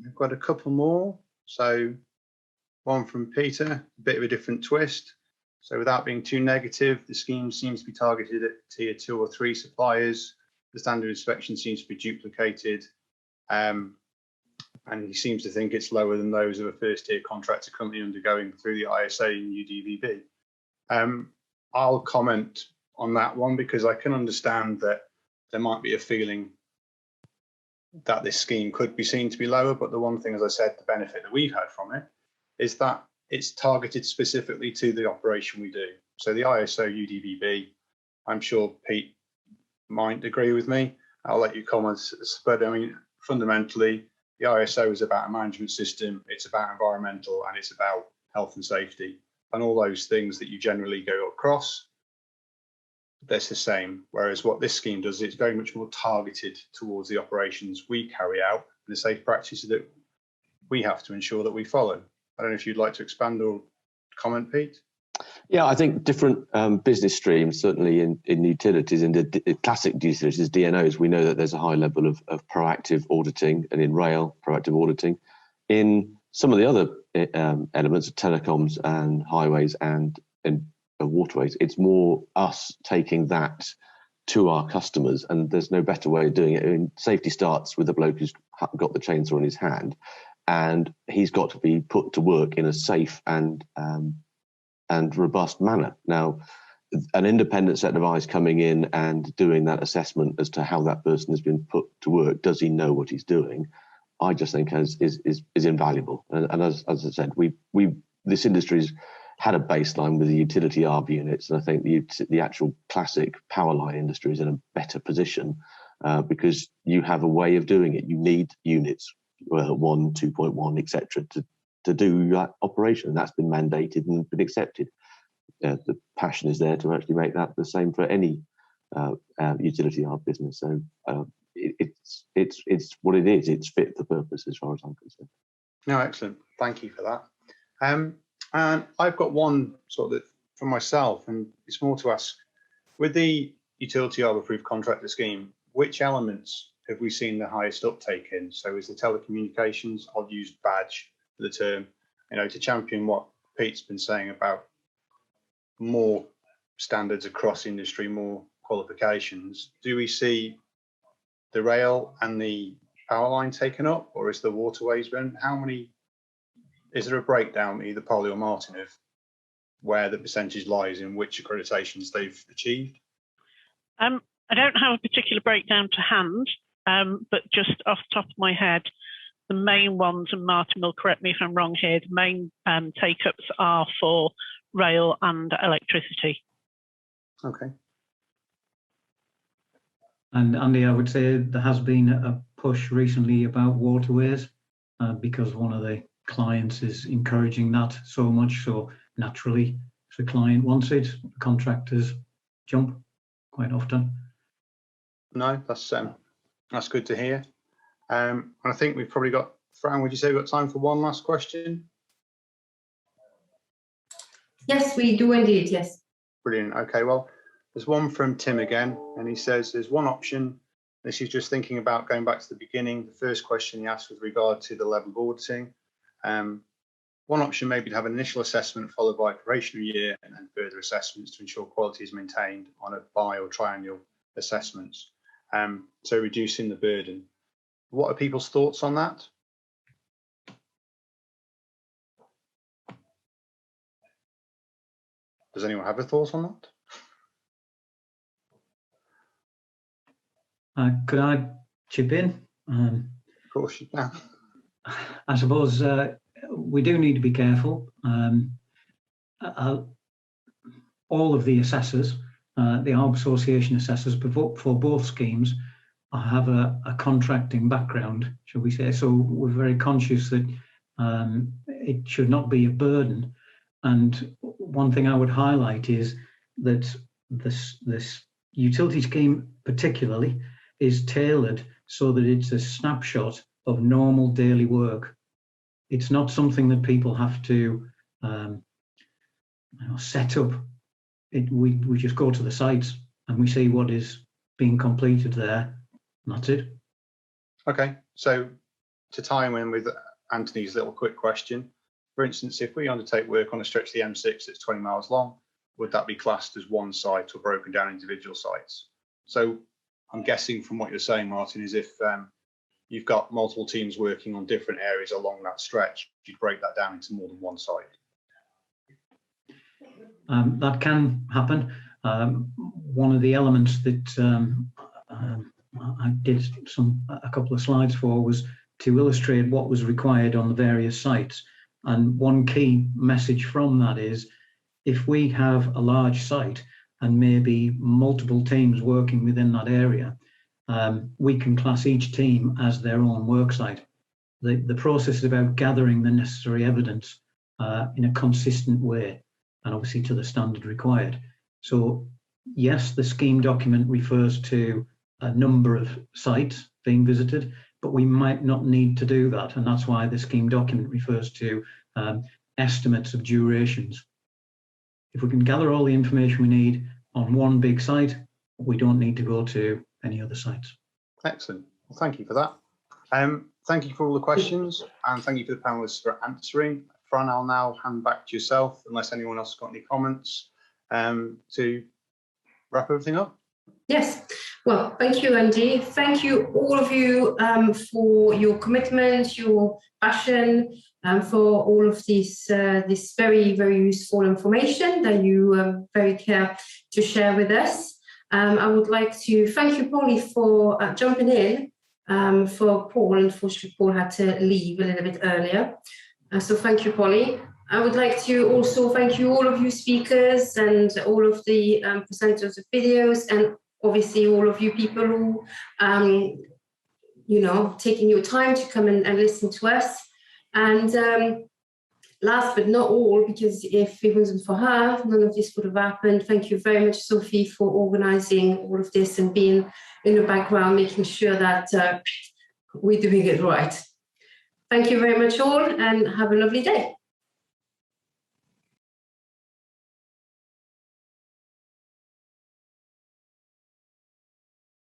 We've got a couple more. So one from Peter, a bit of a different twist. So without being too negative, the scheme seems to be targeted at tier 2 or 3 suppliers. The standard inspection seems to be duplicated. And he seems to think it's lower than those of a first tier contractor company undergoing through the ISA and UDVB. I'll comment on that one because I can understand that there might be a feeling that this scheme could be seen to be lower, but the one thing, as I said, the benefit that we've had from it is that it's targeted specifically to the operation we do. So the ISO UDVB, I'm sure Pete might agree with me. I'll let you comment, but I mean, fundamentally, the ISO is about a management system, it's about environmental, and it's about health and safety, and all those things that you generally go across. that's the same. Whereas what this scheme does, it's very much more targeted towards the operations we carry out and the safe practices that we have to ensure that we follow. I don't know if you'd like to expand or comment, Pete. Yeah, I think different business streams, certainly in utilities, in the classic utilities, DNOs, we know that there's a high level of proactive auditing, and in rail, proactive auditing. In some of the other elements of telecoms and highways and waterways, it's more us taking that to our customers, and there's no better way of doing it. I mean, safety starts with the bloke who's got the chainsaw in his hand, and he's got to be put to work in a safe and robust manner. Now, an independent set of eyes coming in and doing that assessment as to how that person has been put to work, does he know what he's doing, I just think is invaluable. And as I said, this industry's had a baseline with the utility ARB units, and I think the actual classic power line industry is in a better position because you have a way of doing it. You need units, 1, 2.1, etc., to do that operation, and that's been mandated and been accepted. The passion is there to actually make that the same for any utility ARB business. So it's what it is. It's fit for purpose as far as I'm concerned. No, excellent. Thank you for that. And I've got one sort of for myself, and it's more to ask, with the utility ARB approved contractor scheme, which elements have we seen the highest uptake in? So is the telecommunications, I'll use badge for the term, to champion what Pete's been saying about more standards across industry, more qualifications. Do we see the rail and the power line taken up, or is the waterways been? How many? Is there a breakdown, either Polly or Martin, of where the percentage lies in which accreditations they've achieved? I don't have a particular breakdown to hand, but just off the top of my head, the main ones, and Martin will correct me if I'm wrong here, the main take-ups are for rail and electricity. Okay. And Andy, I would say there has been a push recently about waterways because one of the clients is encouraging that so much. So naturally, if the client wants it, the contractors jump quite often. No, that's good to hear. And I think we've probably got, Fran, would you say we've got time for one last question? Yes, we do indeed, yes. Brilliant. Okay, well, there's one from Tim again, and he says there's one option. This is just thinking about going back to the beginning. The first question he asked with regard to the level of auditing. One option may be to have an initial assessment followed by a probationary year and then further assessments to ensure quality is maintained on a bi or triennial assessments. So reducing the burden. What are people's thoughts on that? Does anyone have a thought on that? Could I chip in? Of course you can. I suppose we do need to be careful. All of the assessors, the ARB Association assessors for both schemes, have a contracting background, shall we say. So we're very conscious that it should not be a burden. And one thing I would highlight is that this utility scheme particularly is tailored so that it's a snapshot of normal daily work. It's not something that people have to set up. We just go to the sites and we see what is being completed there, and that's it. Okay, so to tie in with Anthony's little quick question, for instance, if we undertake work on a stretch of the M6 that's 20 miles long, would that be classed as one site or broken down individual sites? So I'm guessing from what you're saying, Martin, is if you've got multiple teams working on different areas along that stretch, you'd break that down into more than one site. That can happen. One of the elements that I did a couple of slides for was to illustrate what was required on the various sites. And one key message from that is, if we have a large site and maybe multiple teams working within that area, we can class each team as their own work site. The process is about gathering the necessary evidence in a consistent way, and obviously to the standard required. So yes, the scheme document refers to a number of sites being visited, but we might not need to do that. And that's why the scheme document refers to estimates of durations. If we can gather all the information we need on one big site, we don't need to go to any other sites. Excellent. Well, thank you for that. Thank you for all the questions, and thank you for the panelists for answering. Fran, I'll now hand back to yourself, unless anyone else has got any comments, to wrap everything up. Yes, well, thank you, Andy. Thank you, all of you, for your commitment, your passion, for all of this very, very useful information that you very care to share with us. I would like to thank you, Polly, for jumping in for Paul. Unfortunately, Paul had to leave a little bit earlier. So thank you, Polly. I would like to also thank you, all of you speakers and all of the presenters of videos, and obviously all of you people who, you know, taking your time to come and listen to us. And last but not all, because if it wasn't for her, none of this would have happened. Thank you very much, Sophie, for organising all of this and being in the background, making sure that we're doing it right. Thank you very much all, and have a lovely day.